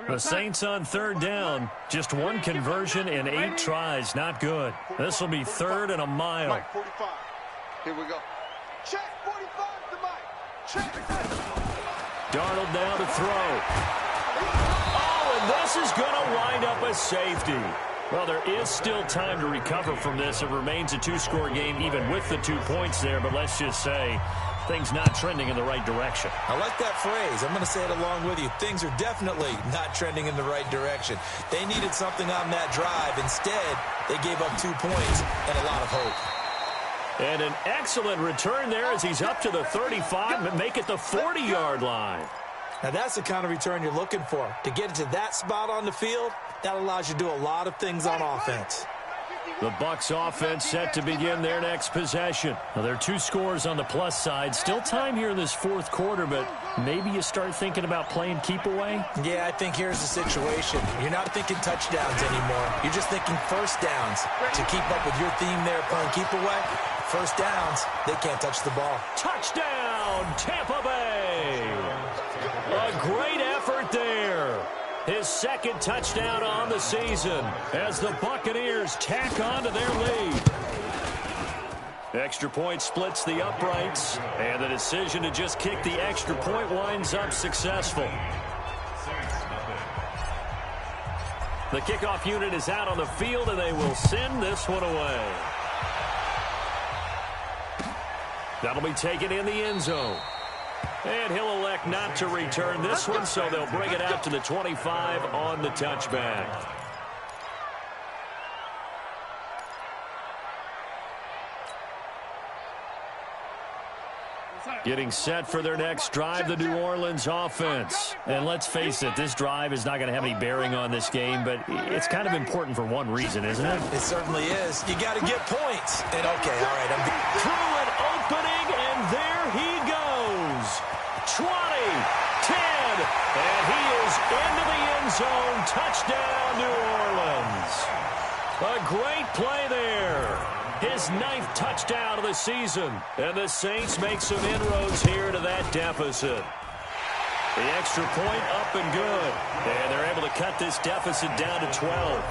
The Saints on 3rd down. Just 1 conversion in 8 tries. Not good. This will be 3rd and a mile. Mike 45. Here we go. Check 45 to Mike. Check. Darnold now to throw. Oh, and this is going to wind up a safety. Well, there is still time to recover from this. It remains a two-score game even with the 2 points there, but let's just say things not trending in the right direction. I like that phrase. I'm going to say it along with you. Things are definitely not trending in the right direction. They needed something on that drive. Instead, they gave up 2 points and a lot of hope. And an excellent return there as he's up to the 35 and make it the 40-yard line. Now, that's the kind of return you're looking for. To get to that spot on the field, that allows you to do a lot of things on offense. The Bucs offense set to begin their next possession. Now, there are 2 scores on the plus side. Still time here in this fourth quarter, but maybe you start thinking about playing keep away? Yeah, I think here's the situation. You're not thinking touchdowns anymore. You're just thinking first downs. To keep up with your theme there, playing keep away, first downs, they can't touch the ball. Touchdown, Tampa Bay! A great effort there. His second touchdown on the season as the Buccaneers tack on to their lead. Extra point splits the uprights, and the decision to just kick the extra point winds up successful. The kickoff unit is out on the field, and they will send this one away. That'll be taken in the end zone. And he'll elect not to return this one, so they'll bring it out to the 25 on the touchback. Getting set for their next drive, the New Orleans offense. And let's face it, this drive is not going to have any bearing on this game, but it's kind of important for one reason, isn't it? It certainly is. You got to get points. And okay, all right, through an opening, and there he goes. 20, 10, and he is into the end zone. Touchdown, New Orleans. A great play there. His 9th touchdown of the season. And the Saints make some inroads here to that deficit. The extra point up and good. And they're able to cut this deficit down to 12.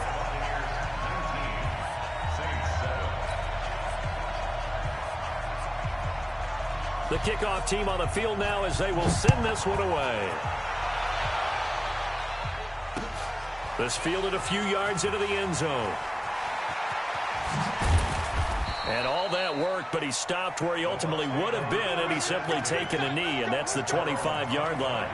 The kickoff team on the field now as they will send this one away. This fielded a few yards into the end zone. And all that worked, but he stopped where he ultimately would have been, and he's simply taken a knee, and that's the 25-yard line.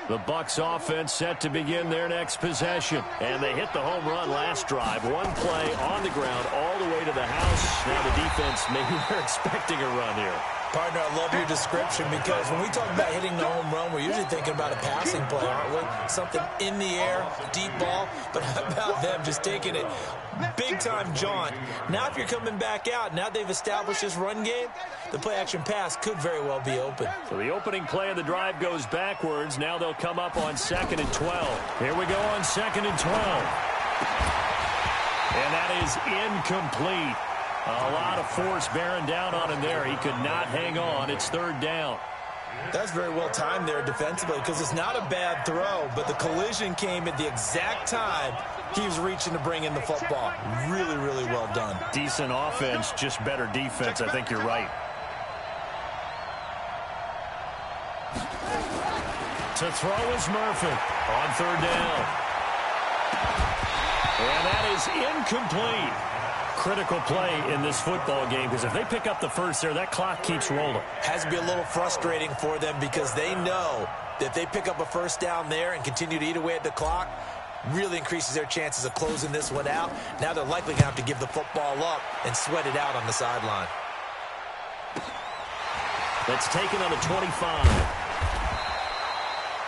The Bucs offense set to begin their next possession. And they hit the home run last drive. One play on the ground all the way to the house. Now the defense, maybe they're expecting a run here. Partner, I love your description because when we talk about hitting the home run, we're usually thinking about a passing play, aren't we? Something in the air, deep ball. But how about them just taking it big-time jaunt? Now if you're coming back out, now they've established this run game, the play-action pass could very well be open. So the opening play of the drive goes backwards. Now they'll come up on 2nd and 12. Here we go on 2nd and 12. And that is incomplete. A lot of force bearing down on him there. He could not hang on. It's 3rd down. That's very well timed there defensively because it's not a bad throw, but the collision came at the exact time he was reaching to bring in the football. Really, really well done. Decent offense, just better defense. I think you're right. To throw is Murphy on 3rd down. And that is incomplete. Critical play in this football game because if they pick up the first there, that clock keeps rolling. Has to be a little frustrating for them because they know that if they pick up a first down there and continue to eat away at the clock, really increases their chances of closing this one out. Now they're likely going to have to give the football up and sweat it out on the sideline. That's taken on the 25.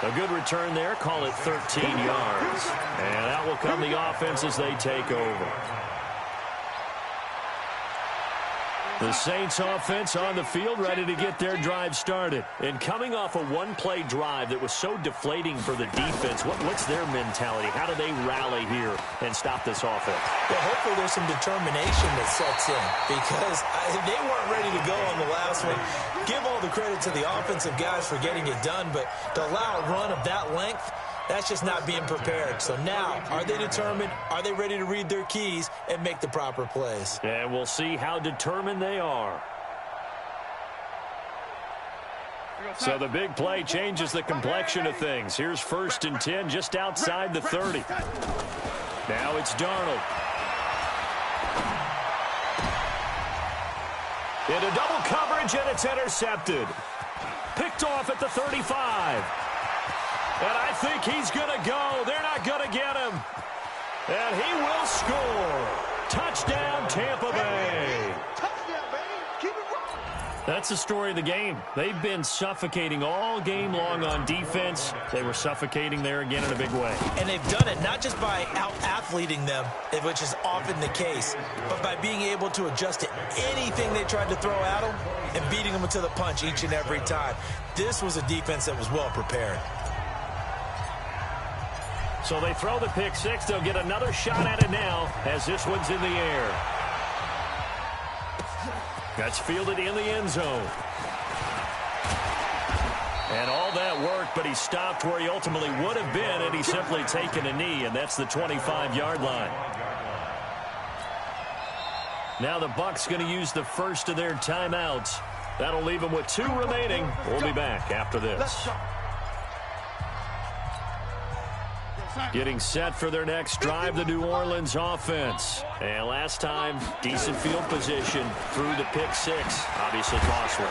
A good return there. Call it 13 yards. And out will come the offense as they take over. The Saints offense on the field ready to get their drive started. And coming off a one-play drive that was so deflating for the defense, what's their mentality? How do they rally here and stop this offense? Well, hopefully there's some determination that sets in because they weren't ready to go on the last one. Give all the credit to the offensive guys for getting it done, but to allow a run of that length, That's just not being prepared. So now, are they determined? Are they ready to read their keys and make the proper plays? And we'll see how determined they are. So the big play changes the complexion of things. Here's 1st and 10 just outside the 30. Now it's Darnold. Into double coverage, and it's intercepted. Picked off at the 35. And I think he's going to go. They're not going to get him. And he will score. Touchdown, Tampa Bay. That's the story of the game. They've been suffocating all game long on defense. They were suffocating there again in a big way. And they've done it not just by out-athleting them, which is often the case, but by being able to adjust to anything they tried to throw at them and beating them to the punch each and every time. This was a defense that was well prepared. So they throw the pick six. They'll get another shot at it now as this one's in the air. That's fielded in the end zone. And all that work, but he stopped where he ultimately would have been, and he's simply taken a knee, and that's the 25-yard line. Now the Bucs going to use the first of their timeouts. That'll leave them with 2 remaining. We'll be back after this. Getting set for their next drive, the New Orleans offense. And last time, decent field position through the pick six. Obviously costly.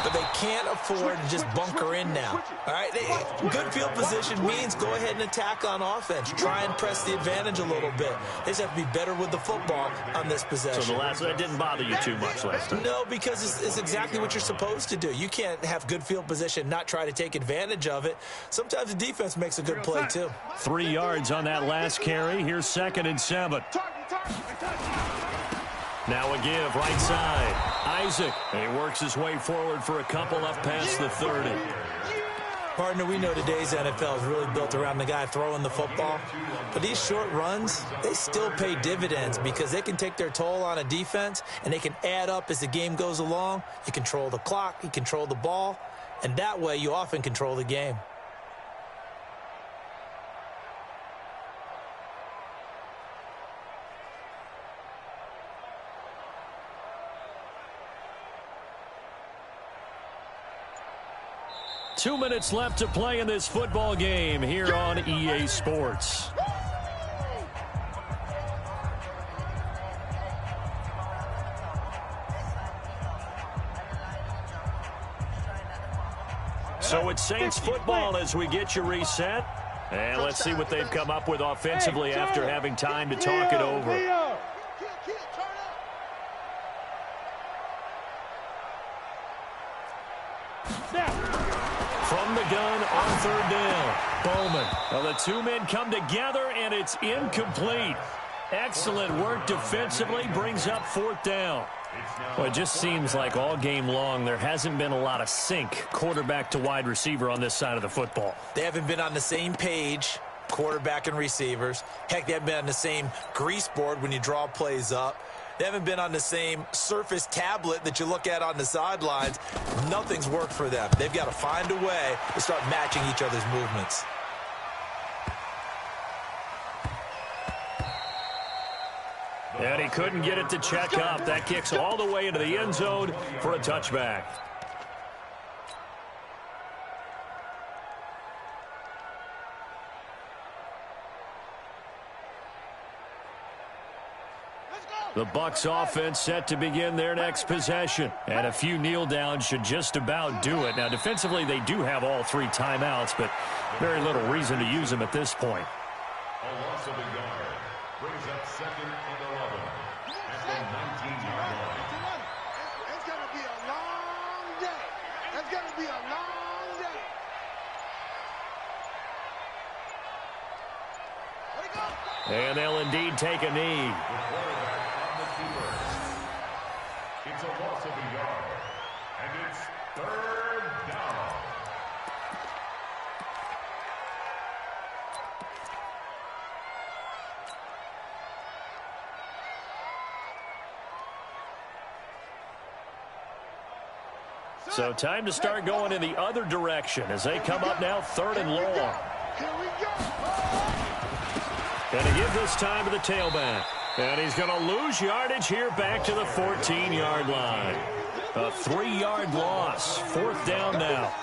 But they can't afford to just bunker in now. All right, good field position means go ahead and attack on offense. Try and press the advantage a little bit. They just have to be better with the football on this possession. So that didn't bother you too much last time? No, because it's exactly what you're supposed to do. You can't have good field position, not try to take advantage of it. Sometimes the defense makes a good play too. 3 yards on that last carry. Here's 2nd and 7. Now a give, right side. Isaac. He works his way forward for a couple up past the 30. Partner, we know today's NFL is really built around the guy throwing the football. But these short runs, they still pay dividends because they can take their toll on a defense, and they can add up as the game goes along. You control the clock, you control the ball, and that way you often control the game. Two minutes left to play in this football game here on EA Sports. So it's Saints football as we get you reset. And let's see what they've come up with offensively after having time to talk it over. From the gun on 3rd down. Bowman. Well, the 2 men come together, and it's incomplete. Excellent work defensively. Brings up 4th down. Well, it just seems like all game long there hasn't been a lot of sync quarterback to wide receiver on this side of the football. They haven't been on the same page, quarterback and receivers. Heck, they haven't been on the same grease board when you draw plays up. They haven't been on the same Surface tablet that you look at on the sidelines. Nothing's worked for them. They've got to find a way to start matching each other's movements. And he couldn't get it to check up. That kicks all the way into the end zone for a touchback. The Bucs offense set to begin their next possession. And a few kneel downs should just about do it. Now, defensively, they do have all 3 timeouts, but very little reason to use them at this point. A loss of a yard brings up 2nd and 11 at the 19-yard line. It's going to be a long day. It's going to be a long day. And they'll indeed take a knee. It's a loss of a yard, and it's 3rd down. So time to start going in the other direction as they come up now 3rd and long. Here we go. Going to give this time to the tailback. And he's going to lose yardage here back to the 14-yard line. A 3-yard loss. 4th down now.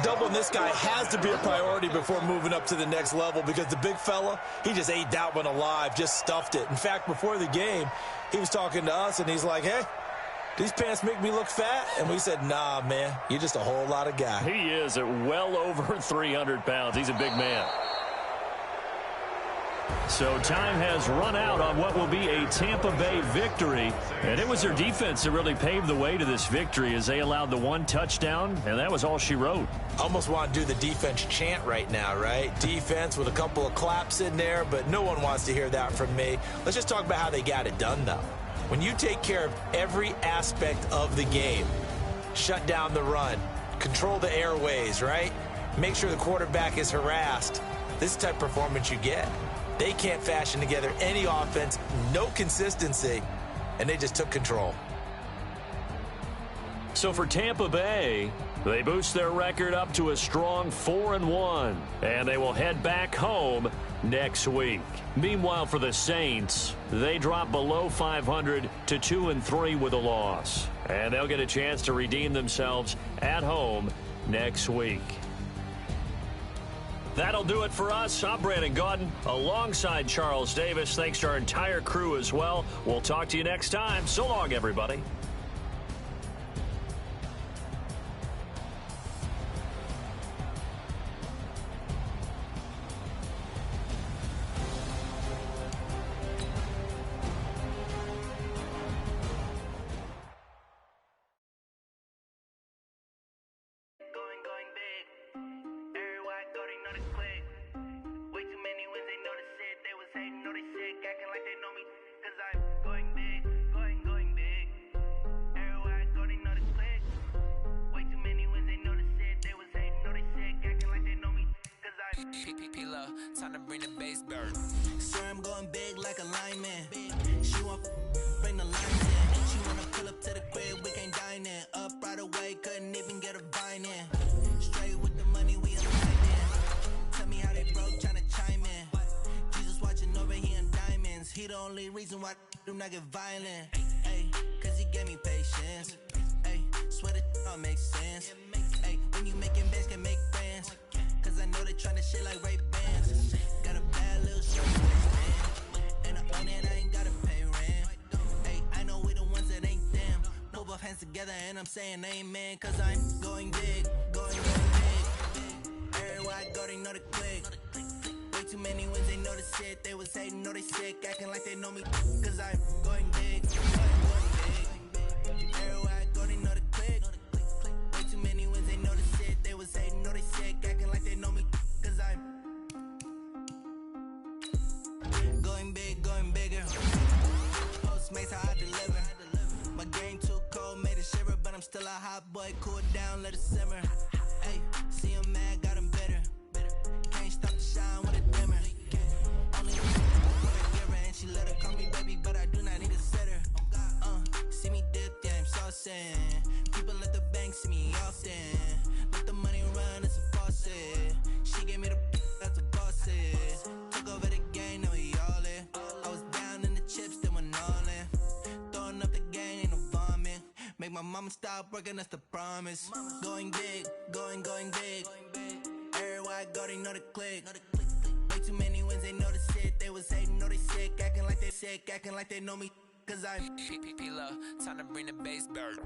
Doubling this guy has to be a priority before moving up to the next level because the big fella, he just ate that one alive, just stuffed it. In fact, before the game, he was talking to us, and he's like, hey, these pants make me look fat? And we said, nah, man, you're just a whole lot of guy. He is at well over 300 pounds. He's a big man. So time has run out on what will be a Tampa Bay victory. And it was their defense that really paved the way to this victory as they allowed the 1 touchdown, and that was all she wrote. Almost want to do the defense chant right now, right? Defense with a couple of claps in there, but no one wants to hear that from me. Let's just talk about how they got it done, though. When you take care of every aspect of the game, shut down the run, control the airways, right? Make sure the quarterback is harassed. This is the type of performance you get. They can't fashion together any offense, no consistency, and they just took control. So for Tampa Bay, they boost their record up to a strong 4-1, and they will head back home next week. Meanwhile, for the Saints, they drop below 500 to 2-3 with a loss, and they'll get a chance to redeem themselves at home next week. That'll do it for us. I'm Brandon Gaudin alongside Charles Davis. Thanks to our entire crew as well. We'll talk to you next time. So long, everybody. Time to bring the base bird. Sir, I'm going big like a lineman. She want bring the lines in. She wanna pull up to the crib, we can't dine in. Up right away, couldn't even get a vine in. Straight with the money, we aligning. Tell me how they broke, tryna chime in. Jesus watching over here in diamonds. He the only reason why I do not get violent. Ay, cause he gave me patience. Ay, swear that all makes sense. Ay, when you making bands, can make friends. Cause I know they tryna shit like Ray-Bans. Got a bad little short waistband. And I own it, I ain't gotta pay rent. Hey, I know we the ones that ain't them. Move both hands together and I'm saying amen. Cause I'm going big, going big. Everywhere I go, they know the click. Way too many wins, they know the shit. They was hating, know they sick, acting like they know me. Cause I'm going big, going big. Everywhere I go, they know the click. Way too many wins, they know the shit. They was hating, know they sick, acting like they know me. Cause I'm going big, going bigger. Postmates how I deliver. My game too cold, made it shiver, but I'm still a hot boy. Cool it down, let it simmer. Hey, see him mad, got him bitter. Can't stop the shine with a dimmer. Only what I give her, and she let her call me baby, but I do not need a sitter. See me dip, yeah, I'm saucing. People at the bank see me often. Let the money run, it's a faucet. She gave me the that's a bosses. Took over the game, now we all in. I was down in the chips, then went all in. Throwing up the gang, ain't no vomit. Make my mama stop working, that's the promise. Going big, going big. Everywhere I go, they know the click. Way too many wins, they know the shit. They was hating, know they sick, acting like they sick, acting like they know me. Cause I'm P-P-P-Love, time to bring the bass bird.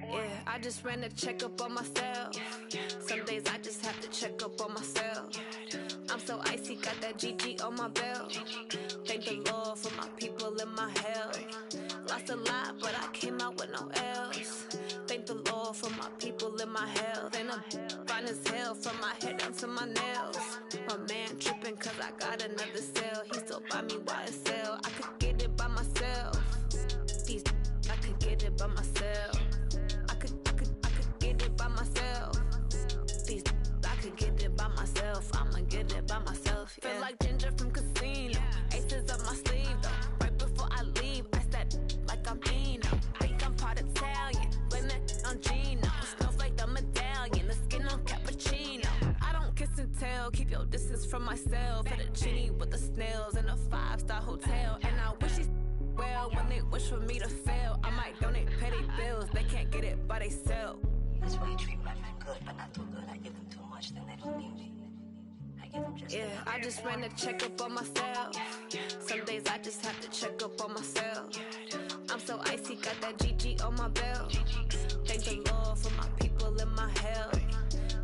Yeah, I just ran a checkup on myself. Some days I just have to check up on myself. I'm so icy, got that GG on my belt. Thank the Lord for my people in my health. Lost a lot, but I came out with no L's. Thank the Lord for my people in my health. Ain't a fine as hell from my head down to my nails. My man tripping cause I got another sale. He still buy me YSL. I could get it by myself. These I could get it by myself. I could get it by myself. These I could get it by myself. I'ma get it by myself. Yeah. Feel like Ginger from Casino. Aces up my sleeve though. Right before I leave, I said like I'm Dino. Think I'm part Italian. Blame that on Gino. Smells like the medallion. The skin on cappuccino. I don't kiss and tell. Keep your distance from myself. Fettuccine with the snails in a 5-star hotel. And I wish he's well when they wish for me to fail. I might donate petty bills. They can't get it by themselves. That's why you treat my men good, but not too good. I give them too much, then they don't need me. I give them just yeah, I just ran a checkup on myself. Some days I just have to check up on myself. I'm so icy, got that GG on my belt. Thank the Lord for my people in my health.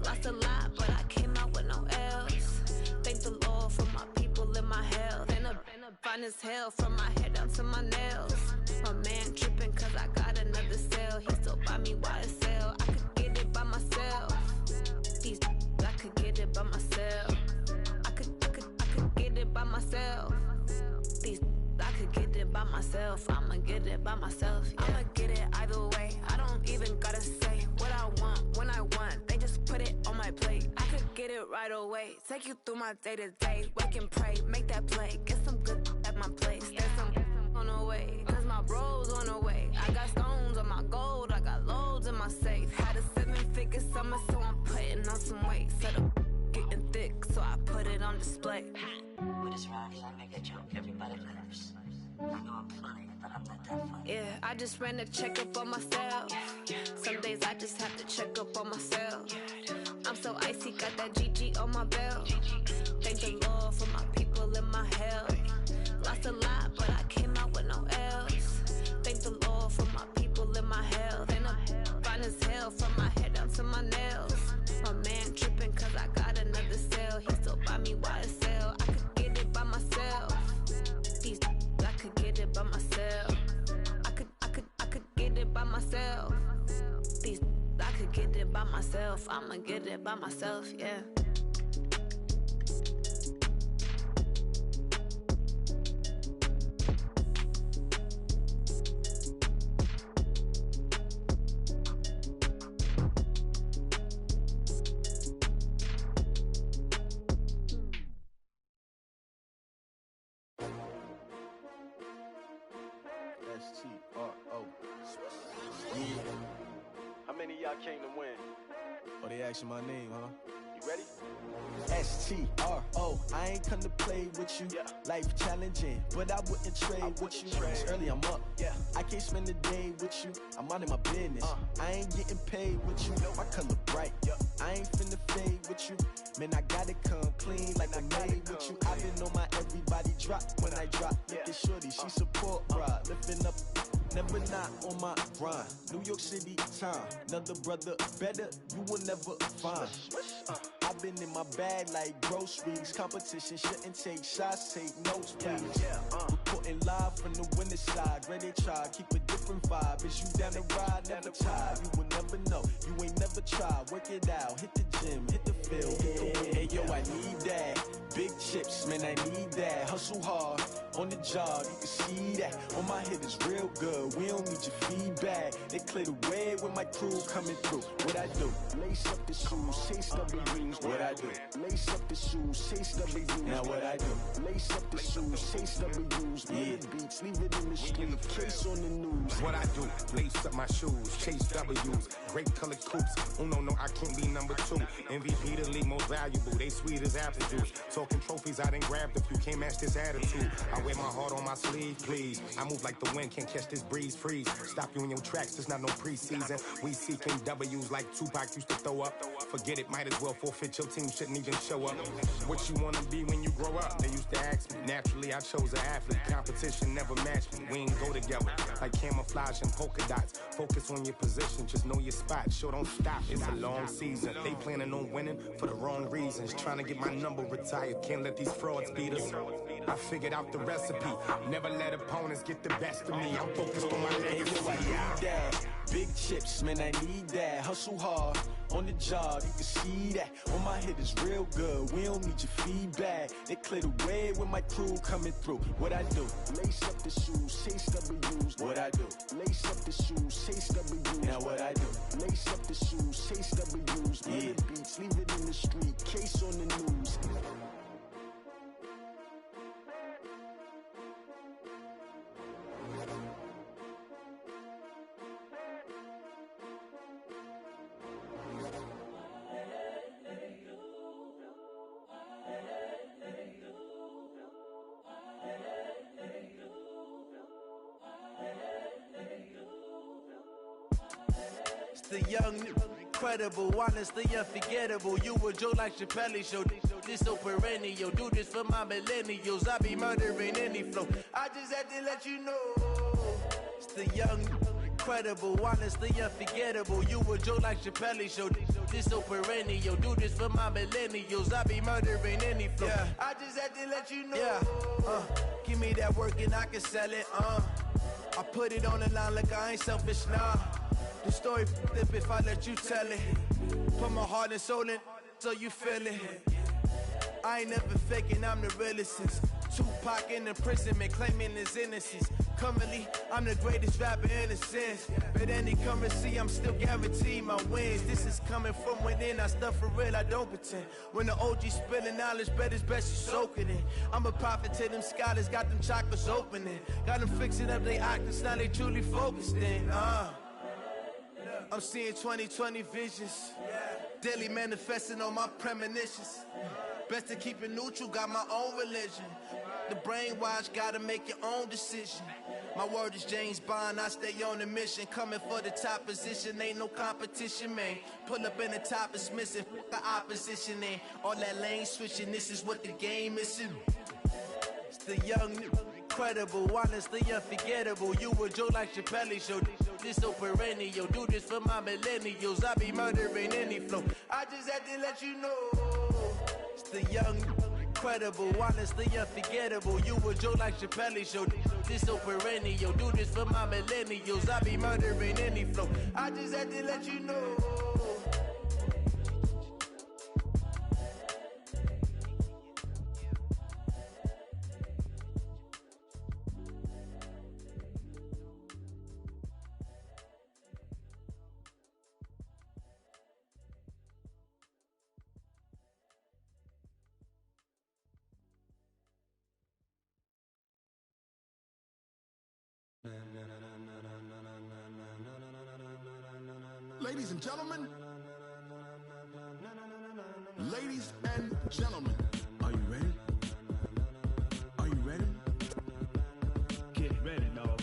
Lost a lot, but I came out with no L's. Thank the Lord for my people in my health. And a fine as hell from my head down to my nails. My man tripping cause I got another sale. He still buy me YSL. I could get it by myself. These I could get it by myself. I could get it by myself. These I could get it by myself. I'ma get it by myself. Yeah. I'ma get it either way. I don't even gotta say what I want when I want. They just put it on my plate. I could get it right away. Take you through my day to day. Wake and pray, make that play. Get some good at my place. There's some on the way, cause my bro's on the way. I got stones on my gold. I got loads in my safe. Had a 7-figure summer, so I'm putting on some weight. Set up getting thick, so I put it on display. With this round here, I make a joke, everybody laughs. I know I'm funny, but I'm not that funny. Yeah, I just ran a checkup on myself. Some days I just have to check up on myself. I'm so icy, got that GG on my belt. Thank the Lord for my people in my health. Lost a lot, but I came out with no L's. Thank the Lord for my people in my health. And I'm fine as hell from my head down to my nails. My man tripping cause I got another sale. He still buy me YSL. I could get it by myself. These I could get it by myself. I could get it by myself. These I could get it by myself. I'ma get it by myself, yeah. S-T-R-O. Yeah. How many of y'all came to win? Oh, they asking my name, huh? You ready? S-T-R-O. I ain't come to play with you. Yeah. Life challenging, but I wouldn't trade with you. It's early, I'm up. Yeah. I can't spend the day with you. I'm minding my business. I ain't getting paid with you. My color bright. Yeah. I ain't finna fade with you. Man, I gotta come clean like I'm made with you. I've been on my everybody drop when I drop. Look at shorty, she support ride. Lifting up, never not on my grind. New York City time, another brother better, you will never find. I've been in my bag like groceries. Competition shouldn't take shots, take notes, please. Reporting live from the winning side. Ready to try, keep a different vibe. Is you down the ride, never tired. You will never know, you ain't never tried. Work it out, hit the gym, hit the field, hit the win. Hey yo, I need that. Big chips, man, I need that. Hustle hard, on the job, you can see that. On my head is real good, we don't need your feedback. They clear the way with my crew coming through. What I do? Lace up the shoes, chase W's. What I do? Lace up the shoes, chase W's. Now what I do? Lace up the shoes, chase W's. Yeah. Beats, leave it in the street, case on the news. What I do? Lace up my shoes, chase W's. Great colored coops. Oh no, I can't be number 2. MVP the league most valuable. They sweet as apple juice. Talking trophies, I didn't grab the few. Can't match this attitude. I wear my heart on my sleeve, please. I move like the wind, can't catch this breeze, freeze. Stop you in your tracks, there's not no preseason. We seeking W's like Tupac used to throw up. Forget it, might as well forfeit, your team shouldn't even show up. What you wanna be when you grow up? They used to ask me. Naturally, I chose an athlete. Competition never matched me. We ain't go together like camouflage and polka dots. Focus on your position, just know your spot. Sure, don't stop. It's a long season. They planning on winning for the wrong reasons. Trying to get my number retired. Can't let these frauds beat us. I figured out the recipe. Never let opponents get the best of me. I'm focused on my legacy. I need that. Big chips, man, I need that. Hustle hard on the job, you can see that. On my head is real good, we don't need your feedback. They clear the way with my crew coming through. What I do? Lace up the shoes, chase W's. What I do? Lace up the shoes, chase W's. Now what I do? Lace up the shoes, chase W's. Yeah. Beats, leave it in the street, case on the news. The young, incredible, honestly unforgettable. You a joke like Chappelle show. This so perennial. Do this for my millennials. I be murdering any flow. I just had to let you know. It's the young, incredible, honestly unforgettable. You a joke like Chappelle show. This so perennial. Do this for my millennials. I be murdering any flow. Yeah. I just had to let you know. Yeah. Give me that work and I can sell it. I put it on the line like I ain't selfish now. The story flip if I let you tell it. Put my heart and soul in so you feel it. I ain't never faking, I'm the realest since Tupac in imprisonment, claiming his innocence. Currently, I'm the greatest rapper in a sense. But any currency, I'm still guaranteed my wins. This is coming from within, I stuff for real, I don't pretend. When the OG spilling knowledge, bet it's best you soak it in. I'm a prophet to them scholars, got them chakras opening. Got them fixing up their octaves, now they truly focused in. I'm seeing 2020 visions. Daily manifesting on my premonitions. Best to keep it neutral, got my own religion. The brainwash, gotta make your own decision. My word is James Bond, I stay on a mission. Coming for the top position, ain't no competition, man. Pull up in the top, it's missing, the opposition, ain't all that lane switching, this is what the game is. It's the young, incredible, honestly unforgettable. You a joke like Chappelle show. This so perennial. Do this for my millennials. I be murdering any flow. I just had to let you know. It's the young, incredible, honestly unforgettable. You a joke like Chappelle show. This so perennial. Do this for my millennials. I be murdering any flow. I just had to let you know. Ladies and gentlemen, ladies and gentlemen, are you ready? Are you ready? Get ready, dog.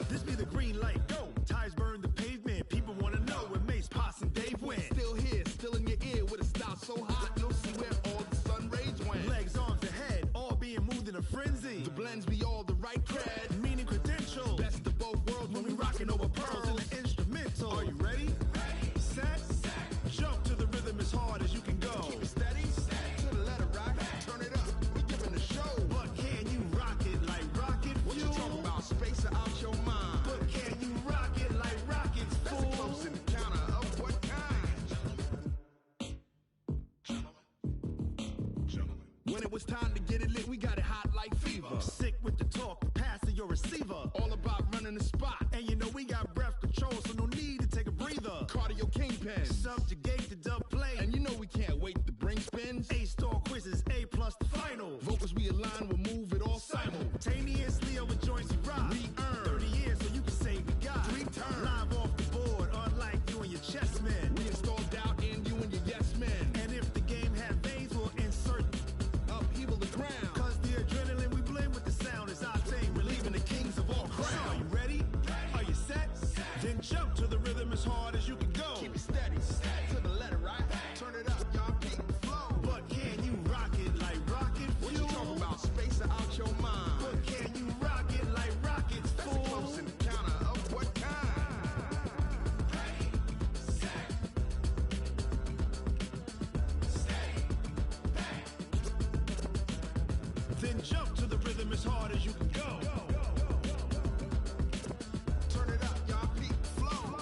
This be the green light, go. Tires burn the pavement. People wanna know where Mace, Posse, and Dave went. Still here, still in your ear with a style so hot, you'll see where all the sun rays went. Legs, arms, and head, all being moved in a frenzy. The blends be all the right cred, meaning credentials. Best of both worlds when we rockin' over pearls in the instrumental. Are you ready? Set, jump to the rhythm as hard as you can go. Keep it steady, to the letter rock, turn it up. We giving a show. But can you rock it like rocket fuel? What you talking about? Space or out your mind? But can you rock it like rockets, fool? That's a close encounter of what kind? When it was time to get it lit, we got it hot like fever. Sick with the talk, passing your receiver. All about running the spot. And you know we got breath control, so no need to take a breather. Cardio kingpin, subjugate the dub play. And you know we can't wait to bring spins. A-star quizzes, A+ the final. Vocals we align, we'll move it all simultaneously over joints we rock. We earn 30 years, so you can say we got 3 turns. Live off the board, unlike you and your chess men. We installed doubt in you and your yes men. And if the game has Then jump to the rhythm as hard as you can go. Turn it up, y'all. Peak flow.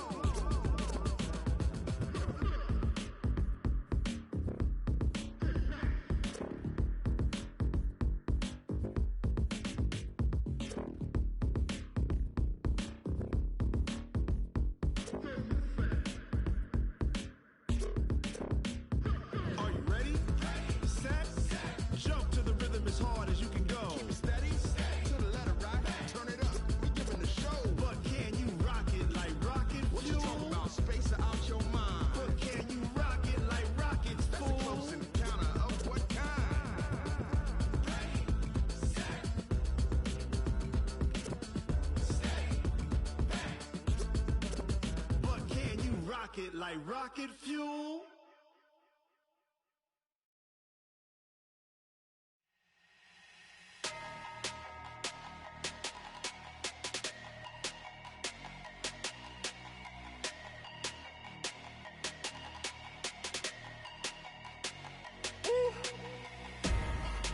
Are you ready? Set. Jump to the rhythm as hard as you can go. Keep it steady. To the letter, right? Turn it up. We giving the show. But can you rock it like rocket fuel? What you talking about? Space out your mind. But can you rock it like rockets, fool? That's a close encounter of what kind? But can you rock it like rocket fuel?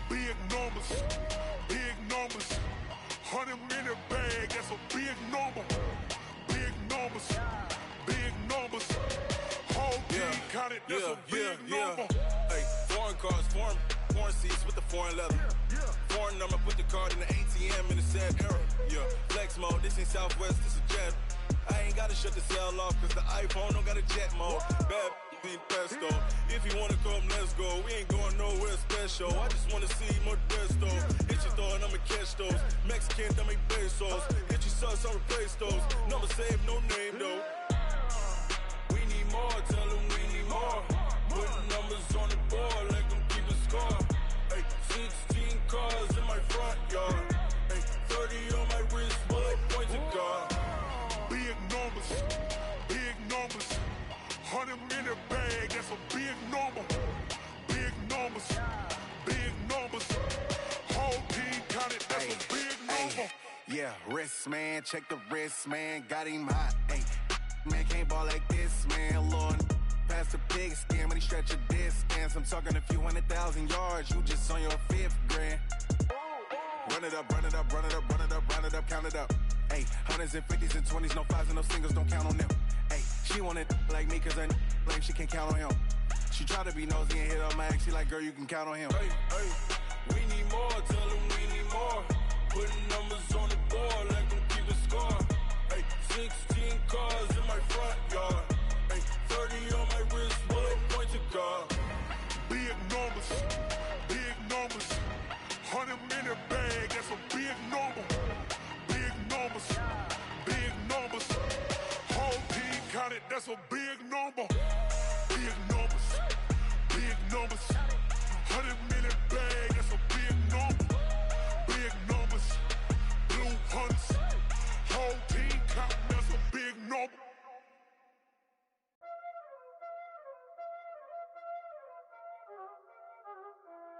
Big numbers, 100 in a bag, that's a big number. Big numbers, whole team counted, that's a big number. Hey, foreign cars, foreign seats with the foreign leather. Foreign number, put the card in the ATM in the sad era. Yeah, flex mode, this ain't Southwest, this a jet. I ain't gotta shut the cell off, cause the iPhone don't got a jet mode. Bad being pesto. If you wanna come, let's go. We ain't going nowhere special. I just wanna see Modesto. Hit your thought, I'ma catch those. Mexican, dame pesos. Hit your sus, I'll replace those. Number saved, no name though. We need more, tell them we need more. Putting numbers on the board, like them keep a score. Hey, 16 cars in my front yard. Hey, 30 on my wrist, bullet point to God. Big numbers, 100 in a bag, that's a big number. Big numbers, whole team counted, that's a big number. Yeah, wrist man, check the wrist man, got him hot. Ay, man can't ball like this, man. Lord, pass the pig skin, but he stretch a distance. I'm talking a few 100,000 yards, you just on your 5th grand. Run it up, count it up. Ay, hundreds and 50s and 20s, no 5s and no singles, don't count on them. Ay, she want it like me, cause her like she can't count on him. She try to be nosy and hit on my ex, she like, girl, you can count on him. Hey, we need more, tell them we need more. Putting numbers on the board, like them keep a score. Hey, 16 cars in my front yard. Hey, 30 on my wrist, bullet point to God. Big numbers, 100 in a bag, that's a big number. Big numbers, whole team counted, that's a big number. Big numbers, 100 in a bag, that's a big number. Big numbers, blue hunts, whole team counting, that's a big number.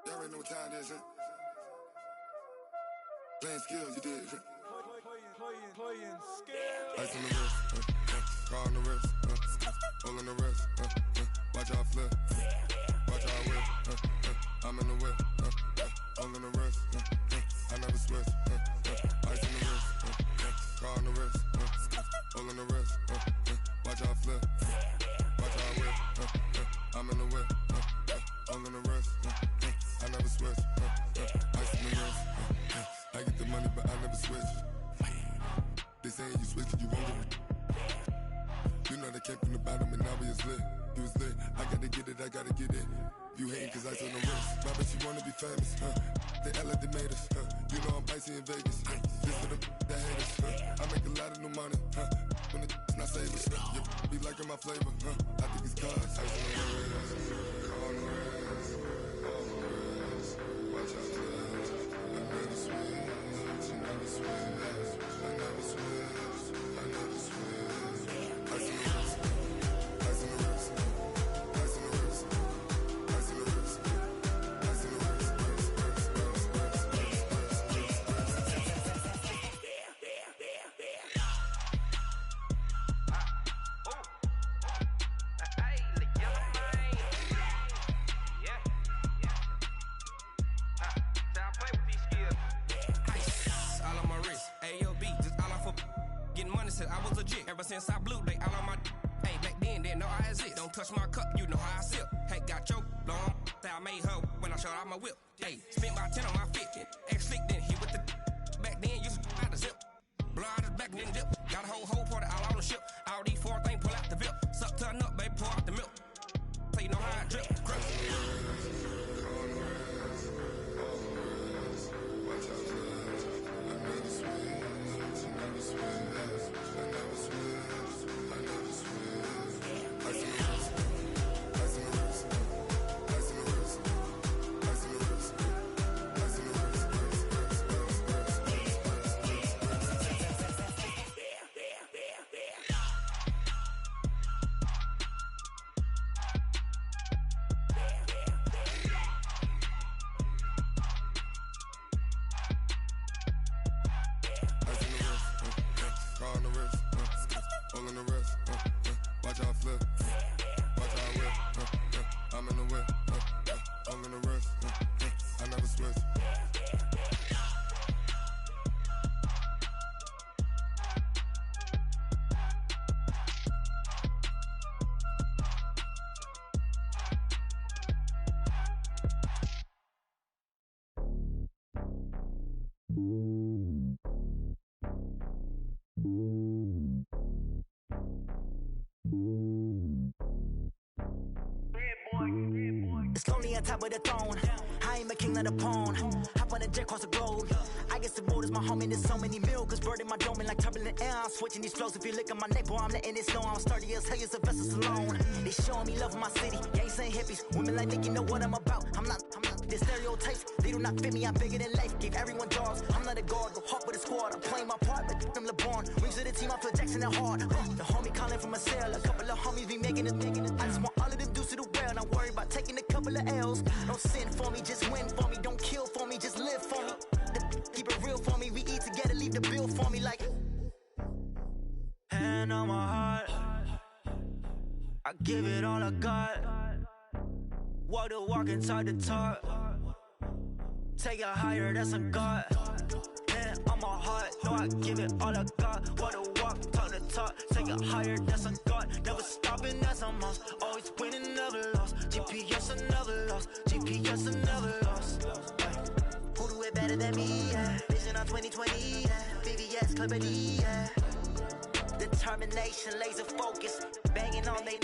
Y'all already know what time it is, huh? Playing skills, you did. Playing skills. Ice on the wrist, car on the wrist, hole in the wrist, watch out flip, watch out whip, I'm in the whip, hole in the wrist, I never switch, ice on the wrist, car on the wrist, hole in the wrist, watch out flip, watch out whip, I'm in the whip, hole in the wrist, I never switch, ice on the wrist, I get the money but I never switch. They saying you switch it, you won't get it. You know they came from the bottom and now we is lit. You was lit, I gotta get it. You hating cause I on the wrist. My bitch, you wanna be famous, They act like they made us, You know I'm icy in Vegas, This for the that hate us, I make a lot of new money, When the not savers, You be liking my flavor, I think it's cause ice on the wrist, on the wrist, on the wrist. Watch out, I never switch, I never switch. I never switch, I never switch. Ice in the wrist, ice in the wrist, ice in the wrist, ice in the wrist, ice in the wrist, I play with these till I was legit. Ever since I blew, they all on my. Hey, back then, didn't know I exist. Don't touch my cup, you know how I sip. Hey, got choked, long. I made her when I showed out my whip. Hey, spent about 10 on my fit. Ex-slick, then hit with the. Back then, used to out the zip. Blow out his back, then dip. Got a whole party all on the ship. All these 4 things, pull out the VIP. Suck, turn up, baby, pour out the milk. So you know how I drip. Grip. It's lonely on top of the throne. I ain't a king of the pawn. Hop on a jet across the globe. I guess the road is my home and there's so many milkers birding my dome and like turbulent air. I'm switching these flows. If you look at my neck, boy, I'm letting it snow. I'm sturdy as hell, as a vessel alone. They showing me love in my city. Gangs ain't hippies. Women like me, you know what I'm about. I'm not the stereotypes. They do not fit me. I'm bigger than life. Gave everyone dogs. I'm not a guard. Go hawk with a squad. I'm playing my part, but I'm LeBron. Rings to the team. I feel Jackson and hard. The homie calling from a cell. A couple of homies be making it. I just want all of them dudes to do well. Not worried about taking a couple of L's. Don't sin for me, just win for me. Don't kill for me, just live for me. Keep it real for me. We eat together, leave the bill for me like. Hand on my heart, I give it all I got. Walk the walk and talk the talk. Take it higher, that's a God. Hand on my heart, no, I give it all I got. Walk the walk, talk the talk. Take it higher, that's a God. Never stopping, that's a must. Always winning, never lost. GPS, I never lost. GPS, I never lost. Who do it better than me? Yeah. Vision on 2020. Yeah. VVS, Clipper D. Yeah. Determination, laser focus. Banging on they,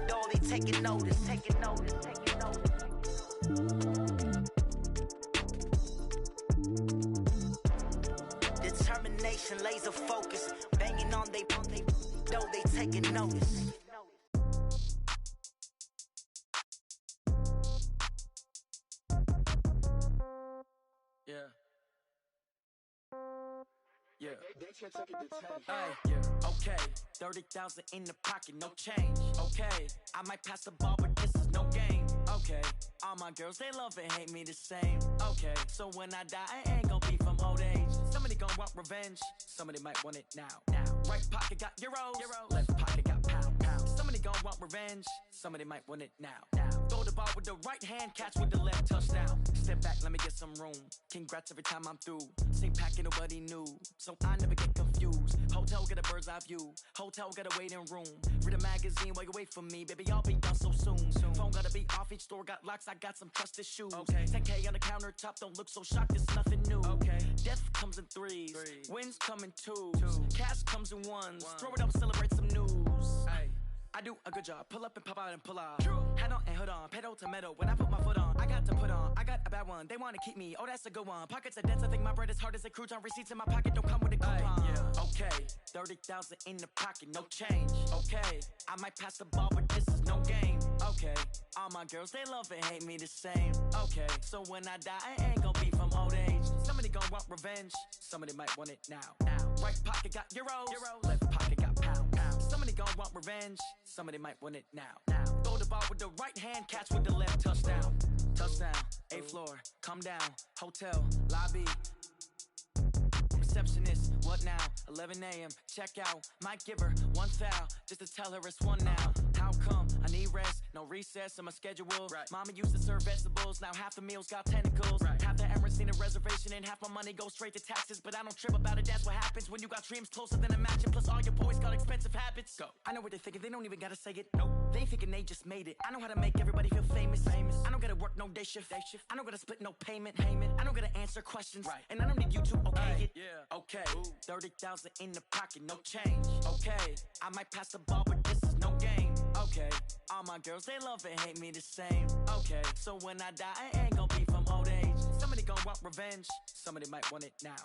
no, they taking notice. Taking notice, taking notice. Determination, laser focus. Banging on they, no, they taking notice. Yeah. Yeah. Hey, yeah. Okay. 30,000 in the pocket, no change. Okay. I might pass the ball, but this is no game. Okay. All my girls, they love and hate me the same. Okay. So when I die, I ain't gonna be from old age. Somebody gonna want revenge. Somebody might want it now. Right pocket got euros. Left pocket got pound. Somebody gonna want revenge. Somebody might want it now. Throw the ball with the right hand, catch with the left, touchdown. Step back, let me get some room. Congrats every time I'm through. Same packet, nobody knew, so I never get confused. Hotel get a bird's eye view. Hotel get a waiting room. Read a magazine while you wait for me, baby. I'll be done so soon. Phone gotta be off. Each store got locks. I got some trusted shoes. Okay. 10K on the countertop. Don't look so shocked. It's nothing new. Okay. Death comes in threes. Wins come in twos. Cash comes in ones. Throw it up, celebrate some news. Ay. I do a good job. Pull up and pop out and pull out. Head on and hood on. Pedal to metal. When I put my foot on, I got to put on. I got a bad one. They want to keep me. Oh, that's a good one. Pockets are dense. I think my bread is hard as a crouton. Receipts in my pocket don't come with a coupon. Yeah. Okay. 30,000 in the pocket. No change. Okay. I might pass the ball, but this is no game. Okay. All my girls, they love and hate me the same. Okay. So when I die, I ain't gonna be from old age. Somebody gonna want revenge. Somebody might want it now. Right pocket got euros. Left pocket got pound. Somebody gonna want revenge. Somebody might want it now. Throw the ball with the right hand, catch with the left, touchdown. Touchdown, 8th floor, come down, hotel, lobby. Receptionist, what now? 11 a.m., check out. Might give her one foul, just to tell her it's one now. How come? I need rest, no recess in my schedule. Mama used to serve vegetables, now half the meals got tentacles. Half the Emirates need a reservation and half my money goes straight to taxes. But I don't trip about it, that's what happens when you got dreams closer than a match. And plus all your boys got expensive habits. Go. I know what they're thinking, they don't even gotta say it. Nope. They ain't thinking they just made it. I know how to make everybody feel famous. I don't gotta work no day shift. I don't gotta split no payment. I don't gotta answer questions. And I don't need you to okay it. Okay. 30,000 in the pocket, no change. Okay. I might pass the ball, but this is no game. Okay. All my girls, they love and hate me the same. Okay. So when I die, I ain't gonna be from old age. Somebody gon' want revenge. Somebody might want it now.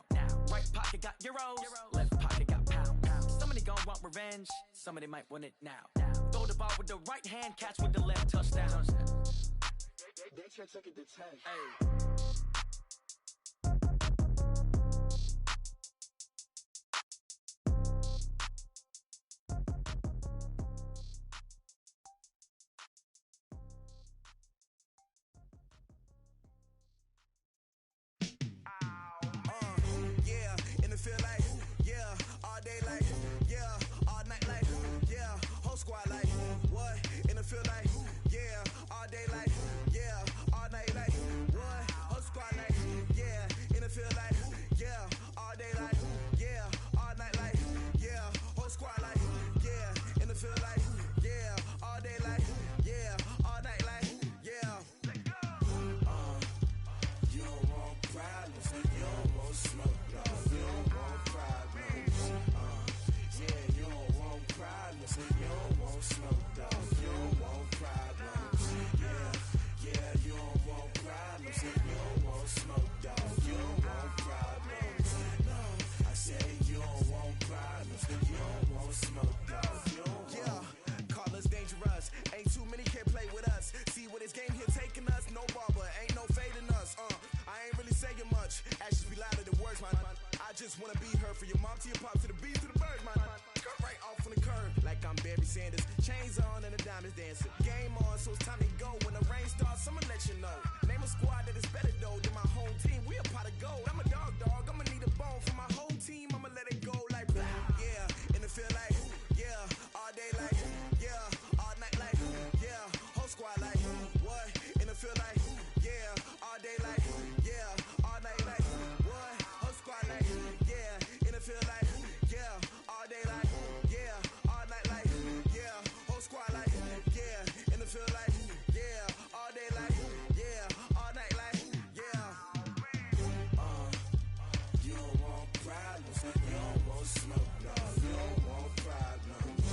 Right pocket got euros. Left pocket got pounds. Somebody gon' want revenge. Somebody might want it now. Throw the ball with the right hand, catch with the left, touchdown. They took it to 10. Hey. Just wanna be her, for your mom to your pop to the beat to the bird, man. Cut right off on the curb, like I'm Barry Sanders. Chains on and the diamonds dancing. Game on, so it's time to go. When the rain starts, I'ma let you know. Name a squad that is better though than my home team. We a pot of gold. I'm a dog. I'ma need a bone for my whole team. I'ma let it go like blah. Yeah, in the field like yeah, all day like yeah, all night like yeah, whole squad like what? In the field like yeah, all day like yeah, all night like what? Whole squad like feel like, yeah, all day like, yeah, all night like, yeah, whole squad like, yeah, in the feel like, yeah, all day like, yeah, all night like, yeah. You don't want problems, you don't want smoke, no, you don't want problems.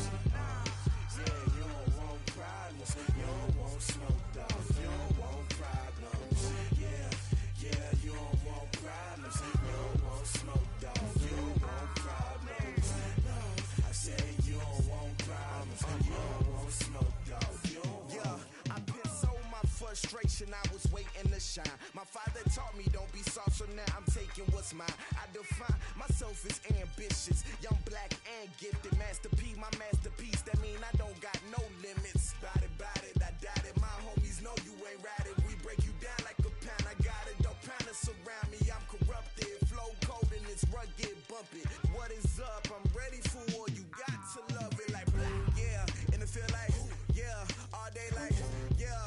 Yeah, you don't want problems, you don't want smoke, no, you don't want problems. Yeah, you don't want problems, you don't want smoke, dog. Frustration, I was waiting to shine. My father taught me don't be soft, so now I'm taking what's mine. I define myself as ambitious, young, black, and gifted. Master P, my masterpiece. That mean I don't got no limits. Bout it, I doubt it. My homies know you ain't ride it. We break you down like a pound. I got it, don't pound us around me. I'm corrupted, flow cold and it's rugged, bump it. What is up? I'm ready for war. You got to love it like black. Yeah, and it feel like yeah, all day like yeah.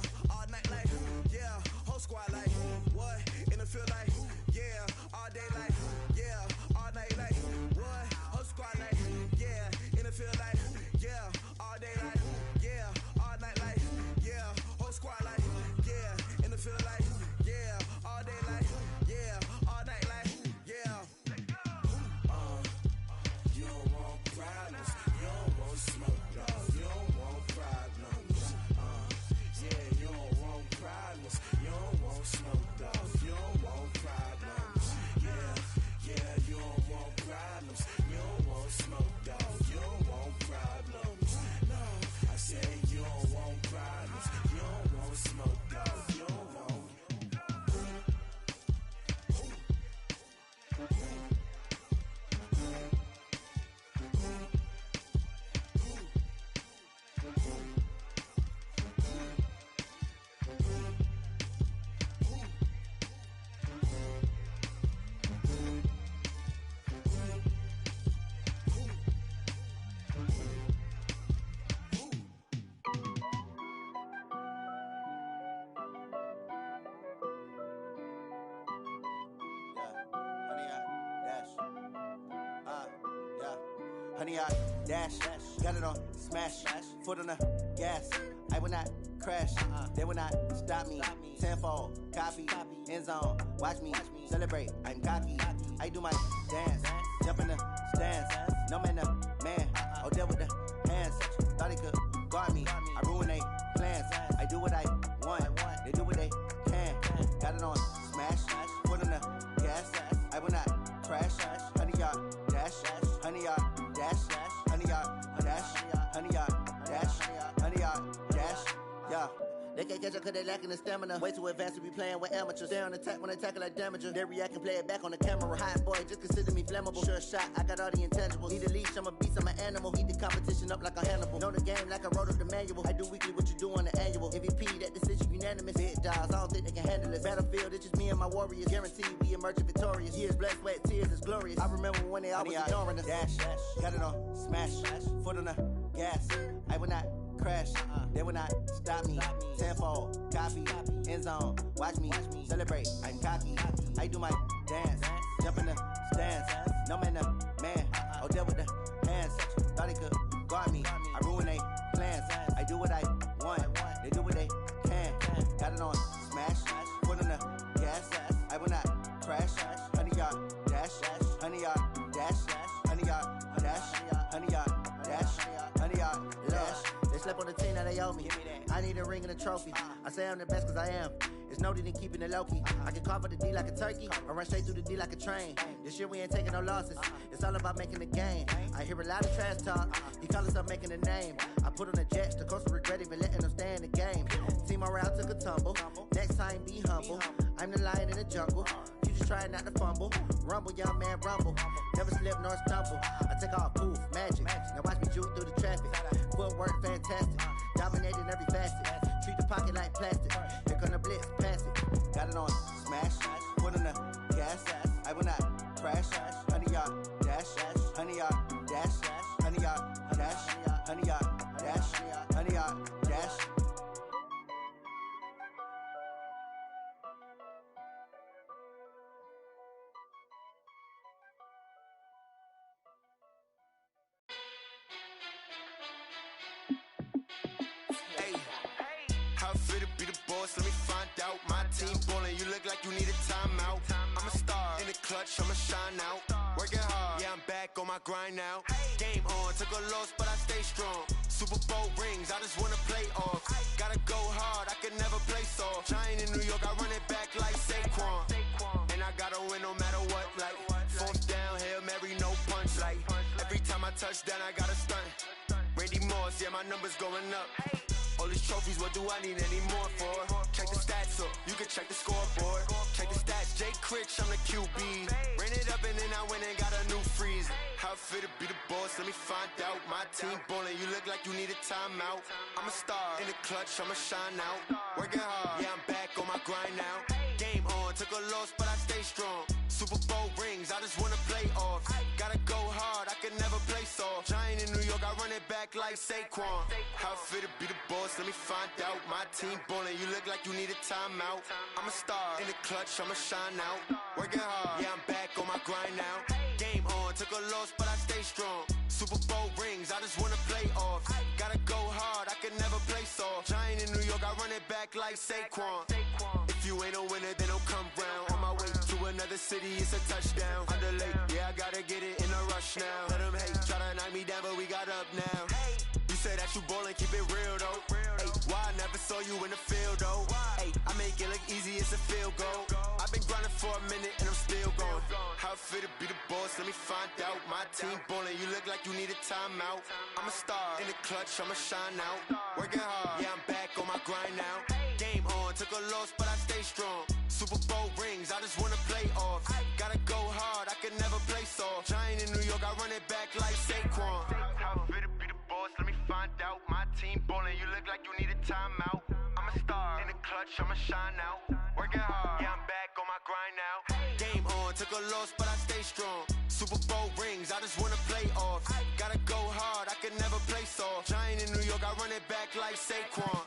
Like, yeah, whole squad like, what? In the field like, yeah, all day like, yeah, all night like, what? Whole squad like, yeah, in the field like, yeah, all day like, yeah, all night like, yeah, whole squad like, honey, I dash. Got it on smash. Foot on the gas. I will not crash. They will not stop me. Tenfold, copy, end zone. Watch me celebrate. I'm cocky. I do my dance. Jump in the stands. No man, no man. Oh, there with the hands. Thought he could guard me. I ruin they plans. I do what I want. They do what they can. Got it on smash. Foot on the gas. I will not crash. Honey, y'all dash. Honey, y'all dash. Honey, y'all dash. Honey, y'all dash. Honey, y'all dash. Yeah. They can't catch up cause they lacking the stamina. Way too advanced to be playing with amateurs. They on attack when they tackle like damager. They react and play it back on the camera. Hot boy, just consider me flammable. Sure shot, I got all the intangibles. Need a leash, I'm a beast, I'm an animal. Heat the competition up like a Hannibal. Know the game like I wrote up the manual. I do weekly what you do on the annual. MVP, that decision unanimous. Big dogs, I don't think they can handle it. Battlefield, it's just me and my warriors. Guaranteed we emerge victorious. Years, blood, sweat, tears, it's glorious. I remember when they always ignoring us. Dash, got it on smash. Foot on the gas. I will not crash. They will not stop me. Tenfold, copy, end zone. Watch me celebrate. I'm cocky. I do my dance. Jump in the stands. No man, no man. Oh, there with the hands. Thought he could guard me. I ruin they plans. I do what I want. They do what they can. Got it on smash. Foot on the gas. I will not crash. Honey, y'all dash. Honey, y'all dash. Honey, y'all dash. Honey, y'all dash. Honey, y'all dash. They slept on the team, now they owe me. I need a ring and a trophy. I say I'm the best cause I am. It's no need in keeping it low-key. I can carve up the D like a turkey or run straight through the D like a train. This year we ain't taking no losses. It's all about making the game. I hear a lot of trash talk. He call himself making a name. I put on the Jets, the coach will regret even letting them stay in the game. Team morale took a tumble. Next time be humble. I'm the lion in the jungle. You just try not to fumble. Rumble, young man, rumble. Never slip nor stumble. I take off, poof, magic. Now watch me juke through the traffic. Footwork fantastic. Dominating every facet. Treat the pocket like plastic. Here come the blitz, pass it. Got it on smash. Foot on the gas. I will not crash. Honey, y'all dash. Honey, y'all dash. Honey, y'all dash. Honey, y'all dash. Honey, y'all dash. Let me find out. My team ballin', you look like you need a timeout. I'm a star in the clutch, I'ma shine out. Working hard, yeah, I'm back on my grind now. Game on, took a loss, but I stay strong. Super Bowl rings, I just wanna play off. Gotta go hard, I can never play soft. Giant in New York, I run it back like Saquon. And I gotta win no matter what, like fourth down, Hail Mary, no punch. Like every time I touch down, I gotta stunt. Randy Moss, yeah, my numbers going up. All these trophies, what do I need any more for? Check the stats up, you can check the scoreboard. Check the stats, Jake Critch, I'm the QB. Ran it up and then I went and got a new freeze. How it feel to be the boss, let me find out. My team ballin', you look like you need a timeout. I'm a star in the clutch, I'ma shine out. Working hard, yeah, I'm back on my grind now. Game on, took a loss, but I stay strong. Super Bowl rings, I just wanna play off. Gotta go hard, I can never play soft. Giant in New York, I run it back like Saquon. How it feel to be the boss, let me find out. My team ballin', you look like you need a timeout. I'm a star in the clutch, I'ma shine out. Working hard, yeah, I'm back on my grind now. Game on, took a loss, but I stay strong. Super Bowl rings, I just wanna play off. Gotta go hard, I can never play soft. Giant in New York, I run it back like Saquon. If you ain't a winner, then don't come round. On my way to another city, it's a touchdown. Underlay, yeah, I gotta get it in a rush now. Let them hate, try to knock me down, but we got up now. You say that you ballin', keep it real though. Hey, why I never saw you in the field though? Hey, I make it look easy, it's a field goal. I've been grinding for a minute and I'm still going. How it feel to be the boss, let me find out. My team ballin', you look like you need a timeout. I'm a star in the clutch, I'ma shine out. Working hard, yeah, I'm back on my grind now. Game on, took a loss, but I stay strong. Super Bowl rings, I just wanna play off. Gotta go hard, I can never play soft. Giant in New York, I run it back like Saquon. How it feel to be the boss, let me find out. My team ballin', you look like you need a timeout. I'm a star in the clutch, I'ma shine out. Working hard, yeah, I'm back on my grind now. Game on, took a loss, but I stay strong. Super Bowl rings, I just wanna play off. Gotta go hard, I can never play soft. Giant in New York, I run it back like Saquon.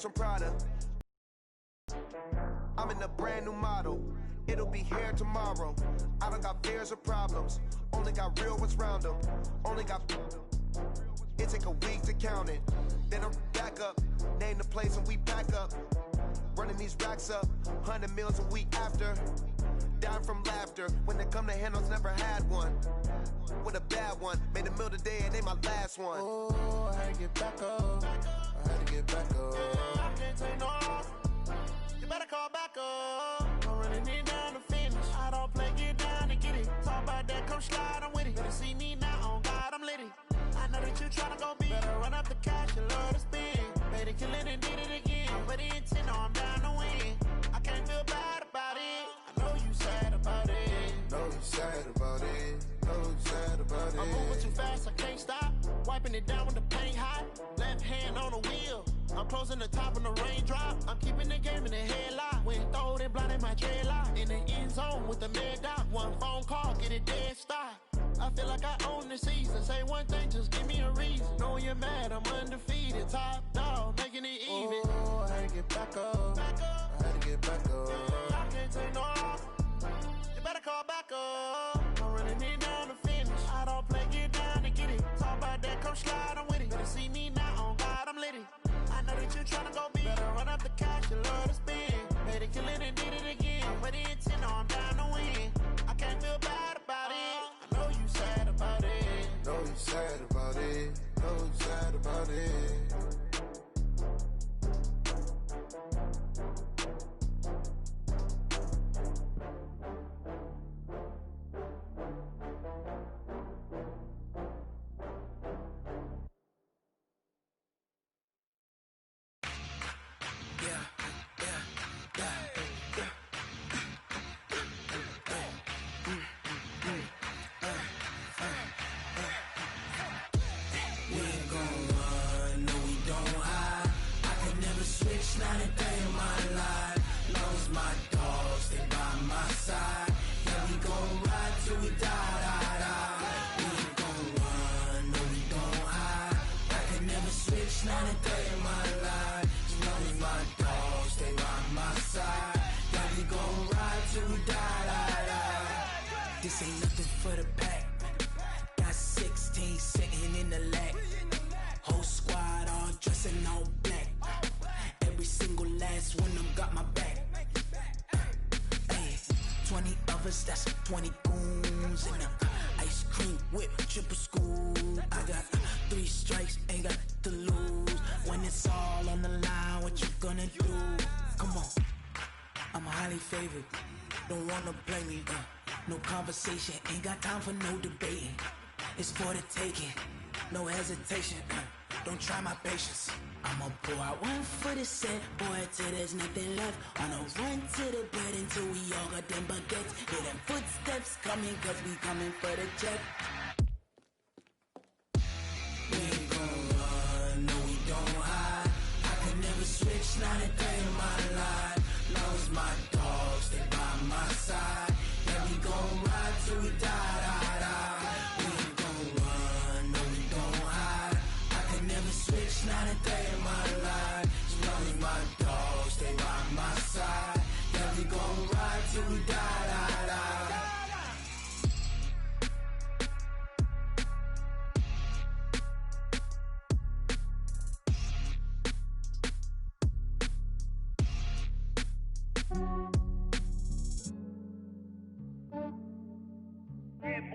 From Prada. I'm in a brand new model. It'll be here tomorrow. I don't got fears or problems. Only got real ones round them. Only got. It take a week to count it. Then I'm back up. Name the place and we pack up. Running these racks up. 100 meals a week after. Dying from laughter. When they come to handles, never had one. With a bad one. Made a meal today and they my last one. Oh, I had to get back up. I had to get back up. I can't take no loss. You better call back up. I'm running it down to finish. I don't play, get down to get it. Talk about that, come slide, I'm with it. Better see me now, on God, I'm litty. I know that you tryna go big. Better run up the cash, you love to spin. Better kill it and did it again. But the intent, no, I'm down to win. I can't feel bad about it. I know you sad about it. Know you sad about it. Know you sad about it. I'm moving too fast, I can't stop. Wiping it down with the paint hot. Left hand on the wheel. I'm closing the top of the raindrop. I'm keeping the game in the headlock. When throwed and blinded my dreadlock. In the end zone with the mad dot. One phone call, get it dead stop. I feel like I own the season. Say one thing, just give me a reason. Knowing you're mad, I'm undefeated. Top dog, making it even. Oh, I had to get back up. I had to get back up. I can't take no loss. You better call back up. I'm running it down to finish. I don't play, get down to get it. Talk about that, come slide, I'm with it. Better see me now, on God, I'm litty. I know that you tryna go big. Better run up the cash, you love to spin. Made it, kill it, and did it again. But the intent, no, I'm down to win. I can't feel bad about it. I know you sad about it. Know you sad about it. Know you sad about it. This ain't nothing for the pack. Got 16 sitting in the lap. Whole squad all dressing all black. Every single last one of them got my back. Hey, 20 of us, that's 20 goons. And ice cream whip, triple school. I got 3 strikes, ain't got to lose. When it's all on the line, what you gonna do? Come on, I'm highly favored. Don't wanna blame me, no conversation, ain't got time for no debating. It's for the taking, no hesitation, don't try my patience. I'ma pour out one for the set, boy, till there's nothing left. On a run to the bed until we all got them baguettes. Hear them footsteps coming, cause we coming for the check. We ain't gon' run, no we don't hide. I could never switch, not a day in my life. Long as my dogs, they by my side. Yeah, we gon' ride till we die, die, die. We ain't gon' run, no we don't hide. I could never switch, not a day in my life. As long as my dogs, they by my side. Yeah, we gon' ride till we die, die, die.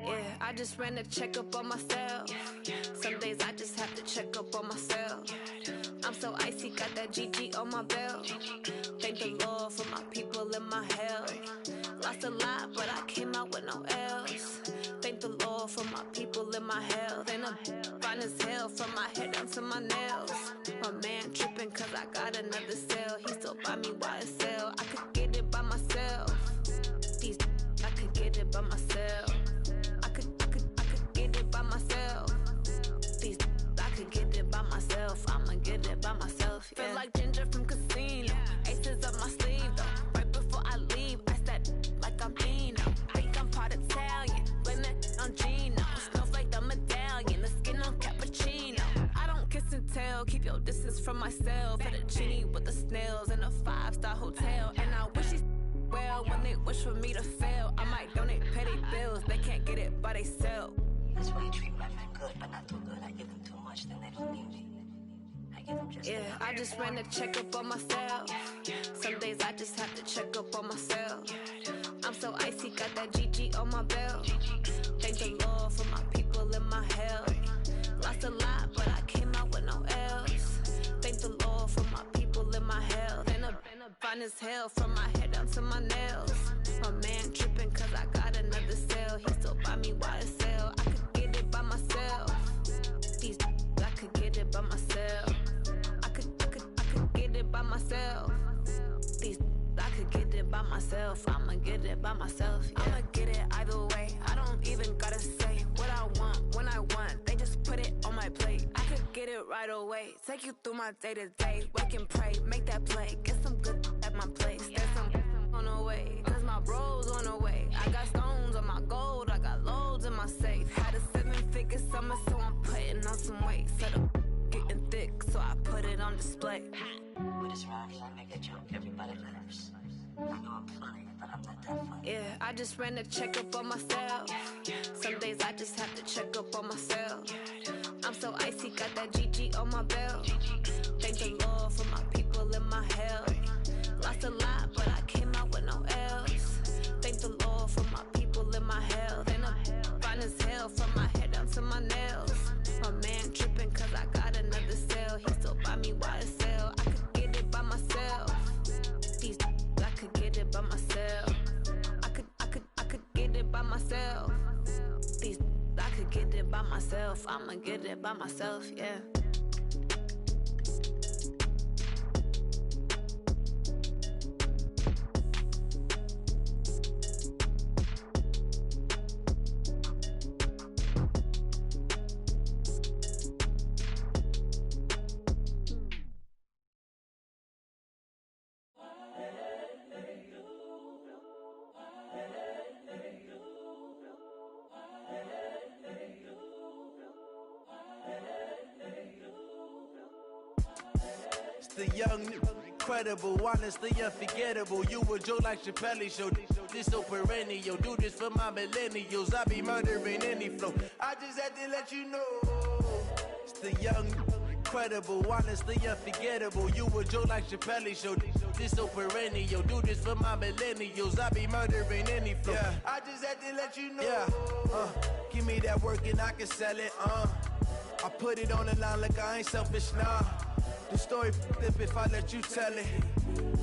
Yeah, I just ran a checkup on myself. Some days I just have to check up on myself. I'm so icy, got that GG on my belt. Thank the Lord for my people and my health. Lost a lot, but I came out with no L's. Thank the Lord for my people and my health. And I'm fine as hell from my head down to my nails. My man tripping cause I got another cell. He still buy me YSL. I could get it by myself. These I could get it by myself. I could get it by myself. These I could get it by myself. I'ma get it by myself. Yeah. Feel like Ginger from Casino. Aces up my sleeve though. Right before I leave, I said like I'm Dino. Think I'm part Italian. Blame it on Gino. Snowflake the medallion. The skin on cappuccino. I don't kiss and tell. Keep your distance from myself. At a genie with the snails in a 5-star hotel. And I wish he's well when they wish for me to fail. I might donate petty bills. They can't get it by they sell. That's why you treat my friend good, but not too good. I give them too much, then they don't need me. I give them just yeah, I just ran a checkup on myself. Some days I just have to check up on myself. I'm so icy, got that GG on my belt. Thank the Lord for my people and my health. Lost a lot, but I came out with no L's. Thank the Lord for my people and my health. And I'm fine as hell from my head down to my nails. My man tripping cause I got another cell. He still buy me YSL. I could get it by myself. These I could get it by myself. I could get it by myself. These I could get it by myself. I'ma get it by myself. Yeah. I'ma get it either way. I don't even gotta say what I want when I want. They just put it on my plate. I could get it right away. Take you through my day to day. Wake and pray, make that play. Get some good at my place. There's some on the way. Cause my bros on the way. I got stones on my gold. I got loads in my safe. Had a 7-figure summer, so I'm putting on some weight. Set up getting thick, so I put it on display. With this rhyme, I make a joke, everybody laughs. I know I'm funny, but I'm not that funny. Yeah, I just ran a checkup on myself. Some days I just have to check up on myself. I'm so icy, got that GG on my belt. Thank the Lord for my people and my health. Lost a lot, but I came out with no L's. Thank the Lord for my people and my health. And I'm fine as hell from my head down to my nails. My man tripping cause I got another cell. He still buy me YSL. I could get it by myself. These I could get it by myself. I could get it by myself. These I could get it by myself. I'ma get it by myself, yeah. The young incredible, honestly unforgettable. You a joke like Chappelle show. This so perennial. Do this for my millennials. I be murdering any flow. I just had to let you know. It's the young, incredible, honestly unforgettable. You a joke like Chappelle show. This so perennial. Do this for my millennials. I be murdering any flow. Yeah. I just had to let you know. Yeah. Give me that work and I can sell it. I put it on the line like I ain't selfish, nah. The story flip if I let you tell it.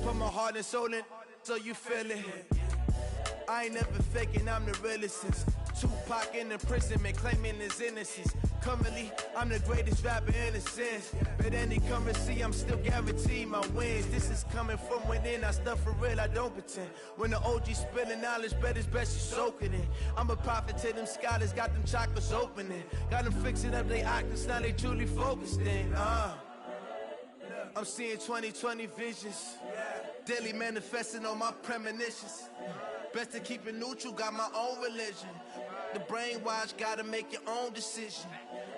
Put my heart and soul in so you feel it. I ain't never faking, I'm the realest since Tupac in imprisonment, claiming his innocence. Currently, I'm the greatest rapper in a sense. But any currency, I'm still guaranteed my wins. This is coming from within, I stuff for real, I don't pretend. When the OG spilling knowledge, bet it's best you soak it in. I'm a prophet to them scholars, got them chakras opening. Got them fixing up they octaves, now they truly focused in. I'm seeing 2020 visions. Daily manifesting on my premonitions. Best to keep it neutral, got my own religion. The brainwash, gotta make your own decision.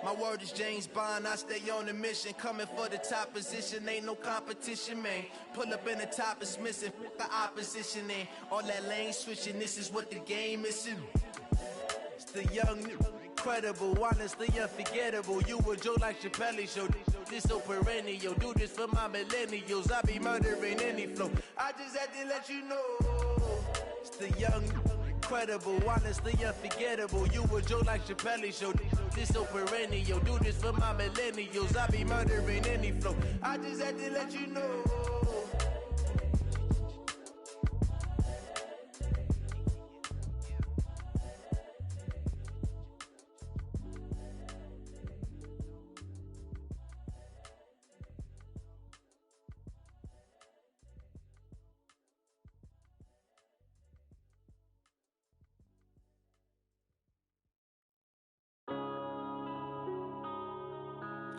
My word is James Bond, I stay on the mission. Coming for the top position, ain't no competition, man. Pull up in the top is missing, the opposition in. All that lane switching, this is what the game is. It's the young, incredible, honestly unforgettable. You a joke like Chappelle show. This so perennial. Do this for my millennials. I be murdering any flow. I just had to let you know. It's the young, incredible, honestly unforgettable. You a joke like Chappelle show. This so perennial. Do this for my millennials. I be murdering any flow. I just had to let you know.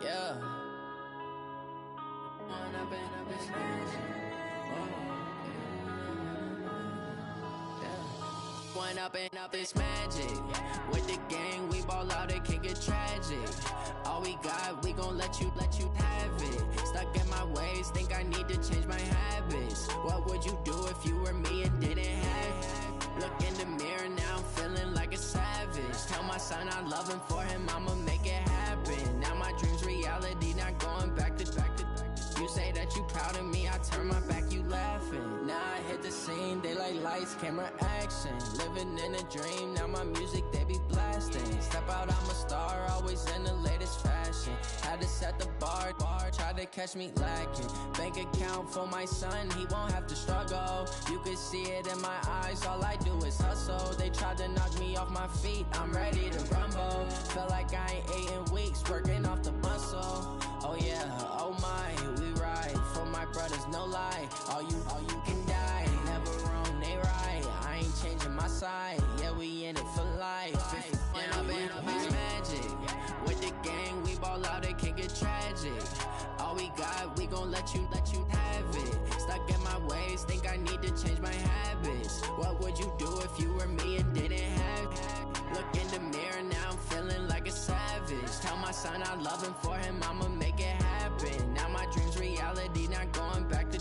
Yeah. One up and up is magic. With the gang, we ball out, it can get tragic. All we got, we gon' let you have it. Stuck in my ways, think I need to change my habits. What would you do if you were me and didn't have it? Look in the mirror now, I'm feeling like a savage. Tell my son I love him, for him I'ma make it happen. Now my dream's reality, not going back to. You say that you proud of me, I turn my back, you laughing. Now I hit the scene, they like lights, camera, action. Living in a dream, now my music, they be blasting. Step out, I'm a star, always in the latest fashion. Had to set the bar, try to catch me lacking. Bank account for my son, he won't have to struggle. You can see it in my eyes, all I do is hustle. They tried to knock me off my feet, I'm ready to rumble. Feel like I ain't ate in weeks, working off the muscle. Oh yeah, oh my, we ride for my brothers, no lie. All you can die, never wrong, they right. I ain't changing my side, yeah, we in it for life. When up and up is magic. With the gang, we ball out, it can get tragic. All we got, we gon' let you have it. Stuck in my ways, think I need to change my habits. What would you do if you were me and didn't have it? Look in the mirror now, I'm feeling like a savage. Tell my son I love him, for him I'ma make it happen. Now my dream's reality, not going back to.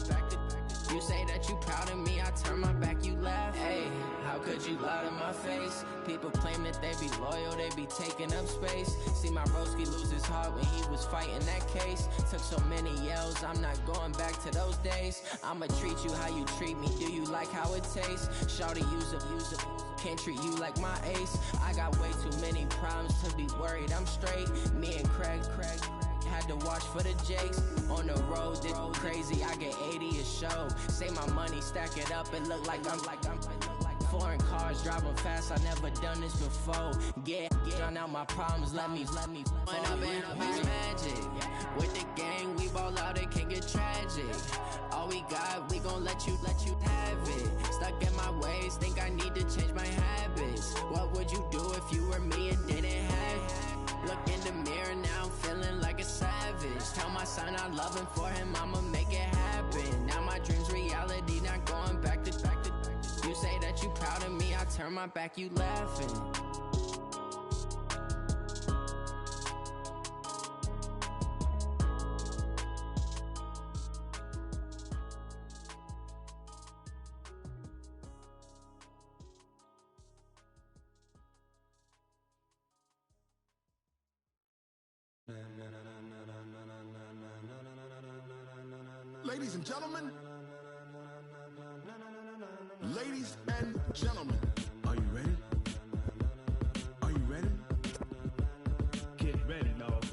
You say that you proud of me, I turn my back, you laugh. Hey, how could you lie to my face? People claim that they be loyal, they be taking up space. See my broski lose his heart when he was fighting that case. Took so many yells, I'm not going back to those days. I'ma treat you how you treat me, do you like how it tastes? Shawty, use up, can't treat you like my ace. I got way too many problems to be worried, I'm straight. Me and Craig had to watch for the Jakes. On the road, this crazy, I get 80 a show. Say my money, stack it up, it look like I'm foreign cars, driving fast, I never done this before. Get drown out my problems, let me When up and up is magic. With the gang, we ball out, it can get tragic. All we got, we gon' let you have it. Stuck in my ways, think I need to change my habits. What would you do if you were me and didn't have it? Look in the mirror now, I'm feeling like a savage. Tell my son I love him, for him I'ma make it happen. Now my dream's reality, not going back to. You say that you proud of me, I turn my back, you laughing. Ladies and gentlemen. Ladies and gentlemen. Are you ready? Are you ready? Get ready, dog.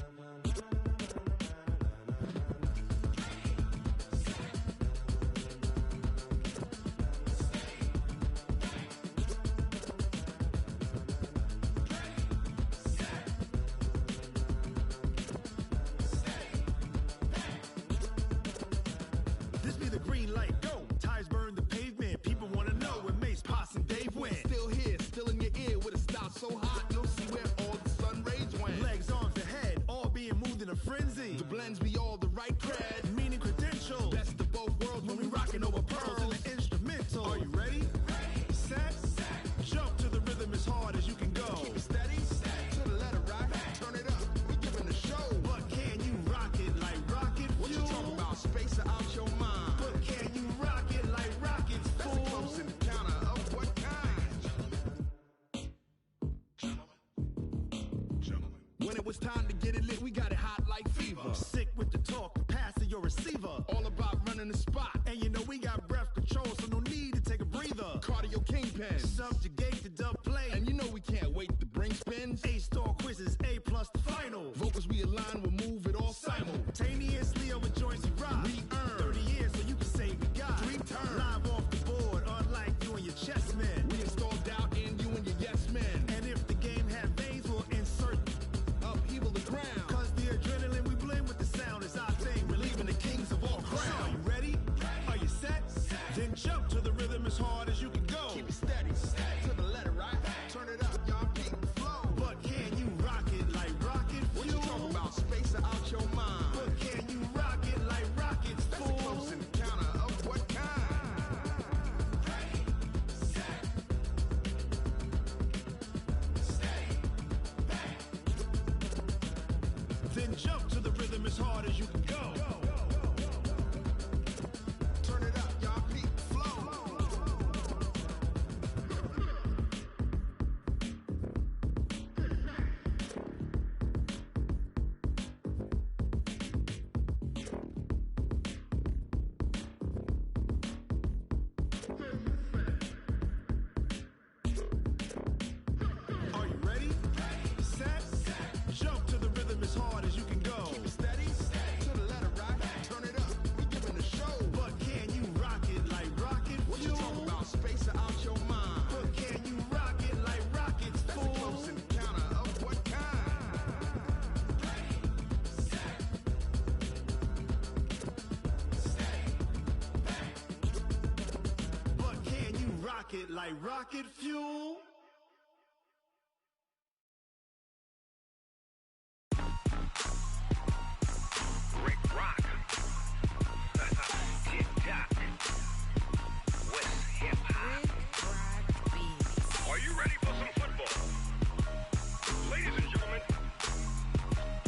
This be the green light, go. Tires burn the pavement. People wanna know where Mace, Poss, and Dave went. Still here, still in your ear with a style so hot, you'll see where all the sun rays went. Legs, arms, and head, all being moved in a frenzy. The blends be all the right cred, meaning credentials. Best of both worlds when we rockin' over pearls in the instrumental. Are you ready? Set, jump to the rhythm as hard as you can go. Keep it steady, to the letter right. Turn it up, we giving a show. But can you rock it like rocket fuel? What you talking about? Space out your mind. But can you rock it like rockets, fool? That's a close encounter of what kind? When it was time to get it lit, we got it hot like fever. Sick with the talk, pass to your receiver. All about running the spot. And you know we got breath control, so no need to take a breather. Cardio kingpin, subjugate the dub play. And you know we can't wait to bring spins. A-star quizzes, A+ the final. Vocals we align, we'll move it all simultaneously over joints we rock. We earn 30 years so you can say we got 3 turns. Live off the board, unlike you and your chess men. We install doubt in you and your yes men. And if the game had veins, we'll insert upheaval the ground. Cause the adrenaline we blend with the sound is our thing. Relieving the kings of all crowns. So are you ready? Are you set? Then jump to the rhythm as hard as you can go. Keep it steady, to the letter right. Turn it up, y'all beat the flow. But can you rock it like rocket fuel? What you talking about? Space out your mind. But can you rock it like rockets, fool? That's a close encounter of what kind? Then jump to the rhythm as hard as you can go. Turn it up, y'all beat the flow. Are you ready? Set, jump to the rhythm as hard as you can go. Keep it steady, to the letter right. Turn it up, we giving a show. But can you rock it like rocket fuel? What you talking about? Space out your mind. But can you rock it like rockets, fool? That's a close encounter of what kind? But can you rock it like rocket fuel? Rick Rock. Tick-tock. West hip-hop. Are you ready for some football? Ladies and gentlemen.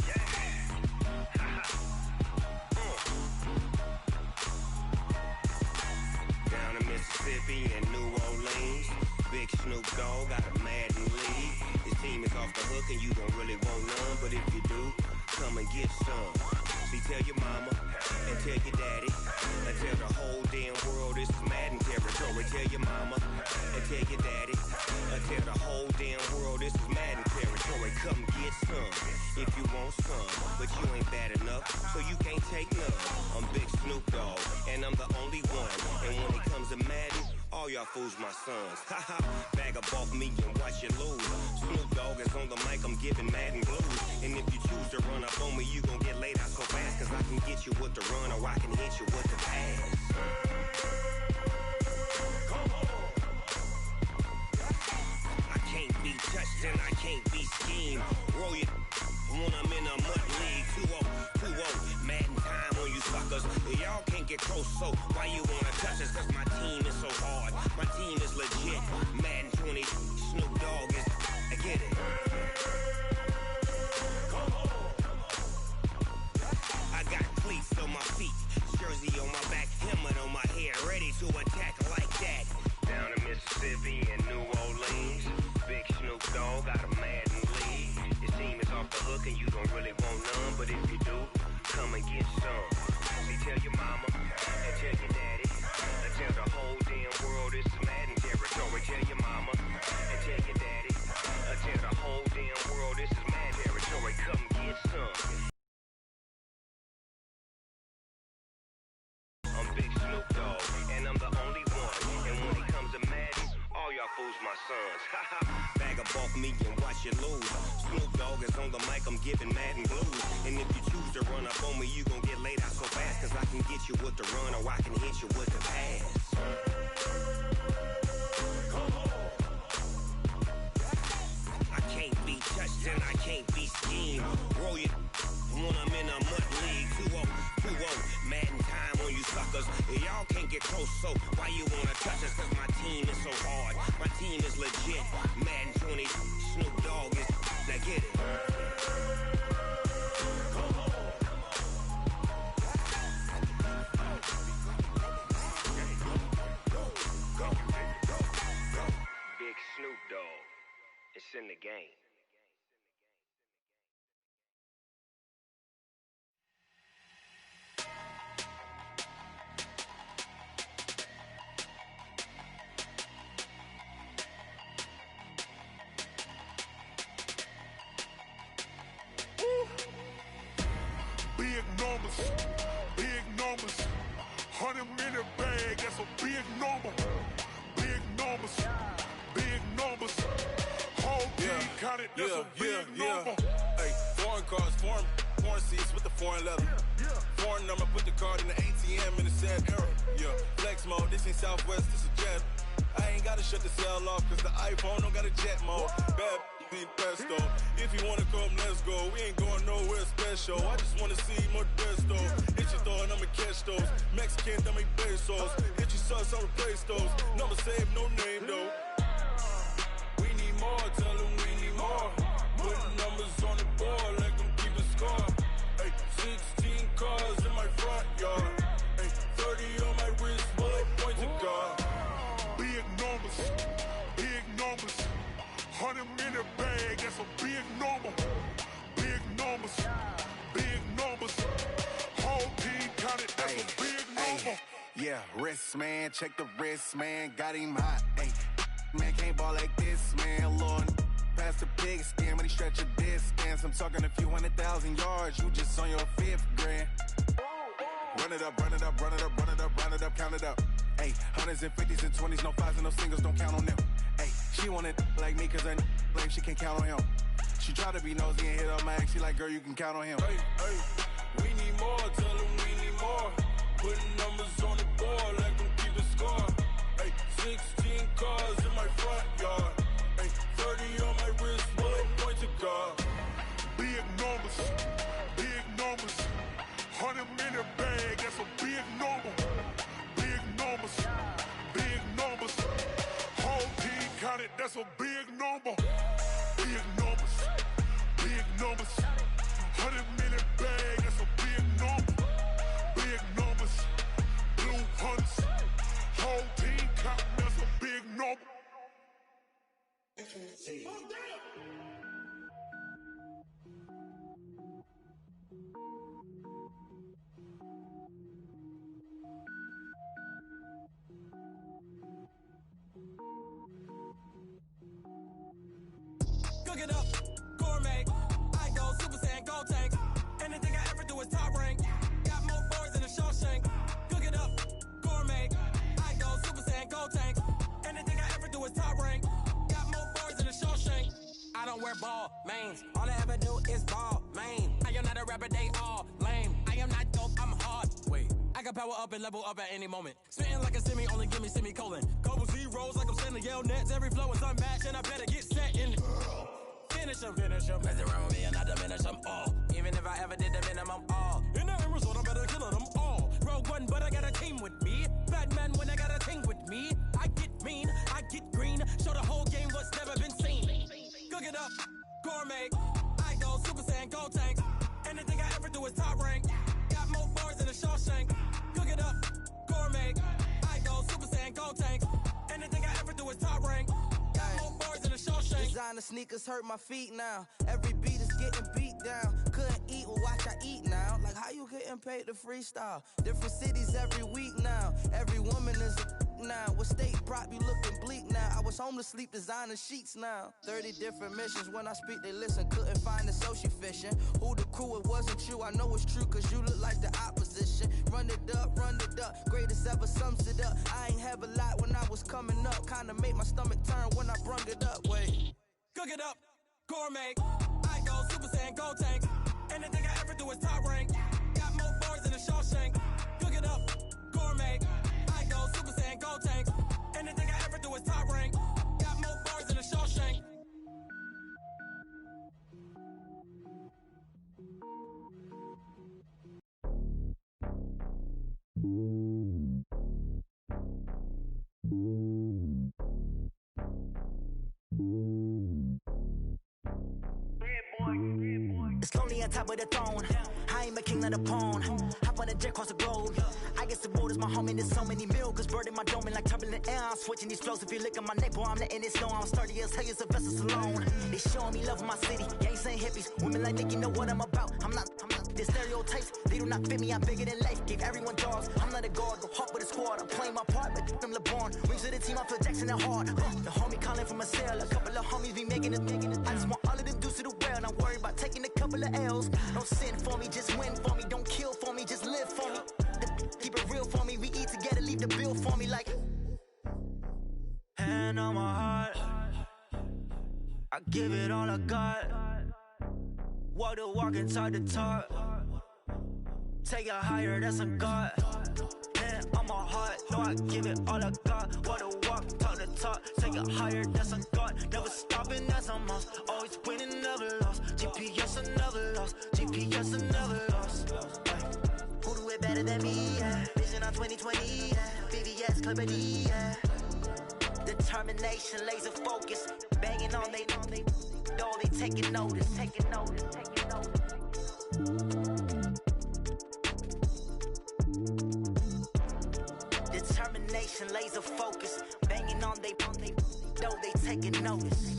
Yeah. Down in Mississippi and New Orleans, Big Snoop Dogg got a Madden lead. His team is off the hook and you don't really want none, but if you do, come and get some. See, tell your mama and tell your daddy and tell the whole damn world this is Madden territory. Tell your mama and tell your daddy and tell the whole damn world this is Madden territory. Come get some if you want some, but you ain't bad enough, so you can't take none. I'm Big Snoop Dogg and I'm the only one. And when it comes to Madden, all y'all fools my sons. Haha, bag up off me and watch you lose. Snoop Dogg is on the mic, I'm giving Madden blues. And if you choose to run up on me, you gon' get laid out so fast. Cause I can get you with the run or I can hit you with the pass. Come on. I can't be touched and I can't be schemed. Roll it when I'm in a mud league. 2-0, Madden time on you suckers. Y'all can't get close, so why you wanna touch us? Cause my team is so hard, my team is legit. Madden 20, Snoop Dogg is, I get it. I got cleats on my feet, jersey on my back, helmet on my head, ready to attack like that. Down in Mississippi and New Orleans, Big Snoop Dogg got a Madden lead. His team is off the hook and you don't really want none, but if you do, come and get some. See, tell your mama me and watch you lose. Snoop Dogg is on the mic, I'm giving Madden blues. And if you choose to run up on me, you gon' get laid out so fast. Cause I can get you with the run or I can hit you with the pass. I can't be touched and I can't be schemed. Roll you when I'm in a mud league. 2-0, 2-0, Madden time on you suckers. Y'all can't get close, so why you wanna touch us? Cause my team is so hard, my team is legit. Madden 20, Snoop Dogg is, now get it. Big Snoop Dogg, it's in the game. Big numbers, 100-minute bag, that's a big number. Big numbers, whole team counted, that's a big number. Hey, foreign cars, foreign seats with the foreign leather. Foreign number, put the card in the ATM in the sad era. Yeah, flex mode, this ain't Southwest, this is jet. I ain't gotta shut the cell off, cause the iPhone don't got a jet mode. Bad need pesto. If you wanna come, let's go. We ain't going nowhere special. I just wanna see more desto. Hit your throw and I'ma catch those. Mexican, dummy pesos. Hit your sus, I'll replace those. Number save, no name though. We need more, tell them we need more. Putting numbers on the board, let them keep a score. Hey, 16 cars in my front yard. Hey, 30 on my wrist, bullet point to God. Big numbers, 100-minute bag, that's a big number. Big numbers, whole team counted, that's a big number. Yeah, wrist, man, check the wrist, man, got him hot, ayy. Man, can't ball like this, man, Lord. Past the pig skin, when he stretch a distance. I'm talking a few 100,000 yards, you just on your 5th grand. Run it up, count it up. Ayy, hundreds and 50s and 20s, no 5s and no singles, don't count on them. Ayy, she want it like me, cause her lame, she can't count on him. She try to be nosy and hit up my ex, she like, girl, you can count on him. Hey, we need more, tell them we need more. Putting numbers on the board, let them keep a score. Hey, 16 cars in my front yard. Hey, 30 on my wrist, bullet point to God. Big numbers, 100-minute bag, that's a big number. Big numbers, whole team counted, that's a big number. Big numbers, 100-minute bag, that's a big number. Big numbers, blue hunts, whole team counting, that's a big number. Cook it up, gourmet. I go Super Saiyan, gold tank. Anything I ever do is top rank. Got more boards than a Shawshank. Cook it up, gourmet. I go Super Saiyan, gold tank. Anything I ever do is top rank. Got more boards than a Shawshank. I don't wear ball mains. All I ever do is ball main. I am not a rapper, they all lame. I am not dope, I'm hard. Wait, I can power up and level up at any moment. Spitting like a semi, only give me semicolon. Couple zeros like I'm sending yell nets. Every flow is unmatched and I better get set in. Finish them. Mess around with me and I diminish them all. Even if I ever did the minimum all. In the end result, I'm better killing them all. Rogue One, but I got a team with me. Batman when I got a team with me. I get mean, I get green. Show the whole game what's never been seen. Cook it up, gourmet. I go Super Saiyan, gold tank. Anything I ever do is top rank. Got more bars than a Shawshank. Cook it up, gourmet. I go Super Saiyan, gold tank. Anything I ever do is top rank. Got more bars than a Shawshank. Designer sneakers hurt my feet now. Every beat is getting beat down. Couldn't eat, well watch I eat now. Like how you getting paid to freestyle? Different cities every week now. Every woman is a now. What state prop you looking bleak now? I was homeless, sleep designer sheets now. 30 different missions. When I speak, they listen. Couldn't find the social fishing. Who the crew? It wasn't you. I know it's true, cause you look like the opposition. Run it up. Greatest ever sums it up. I ain't have a lot when I was coming up. Kinda made my stomach turn when I brung it up. Wait. Cook it up, gourmet. I go Super Saiyan, gold tank. Anything I ever do is top rank. Got more bars than a Shawshank. Cook it up, gourmet. I go Super Saiyan, gold tank. Anything I ever do is top rank. Got more bars than a Shawshank. It's lonely on top of the throne. I ain't a king of the pawn. Hop on a jet across the globe. I guess the world is my home and there's so many milkers burning my dome like turbulent air. I'm switching these flows. If you look at my neck, boy, I'm letting it snow. I'm sturdy as hell, it's a vessel alone. They showing me love in my city. Gangs ain't hippies. Women like Nick, you know what I'm about. I'm not. The stereotypes, they do not fit me. I'm bigger than life. Gave everyone dogs. I'm not a guard, go hard with a squad. I'm playing my part, but I'm LeBron. Rings to the team, I feel Jackson and hard. The homie calling from a cell. A couple of homies be making it. I just want all of them dudes to the well. Not worried about taking a couple of L's. Don't sin for me, just win for me. Don't kill for me, just live for me. Keep it real for me. We eat together, leave the bill for me like. Hand on my heart, I give it all I got. Walk the walk and talk the talk. Take it higher, that's a God. Hand on my heart, no, I give it all I got. Walk the walk, talk the talk. Take it higher, that's a God. Never stopping, that's a must. Always winning, never lost. GPS, I never lost. GPS, I never lost. Who do it better than me? Yeah. Vision on 2020. Yeah. VVS, Clippity. Yeah. Determination, laser focus. Banging on they door, they taking notice. Taking notice, taking notice. Determination, laser focus. Banging on they door, they taking notice.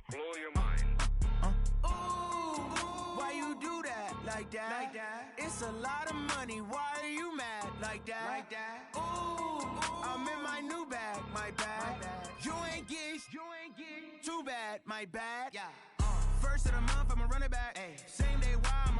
Blow your mind. Why you do that like that? It's a lot of money. Why are you mad like that? Ooh, I'm in my new bag, my bad. You ain't getting too bad, my bad. Yeah. First of the month, I'ma run it back. Same day, why I'm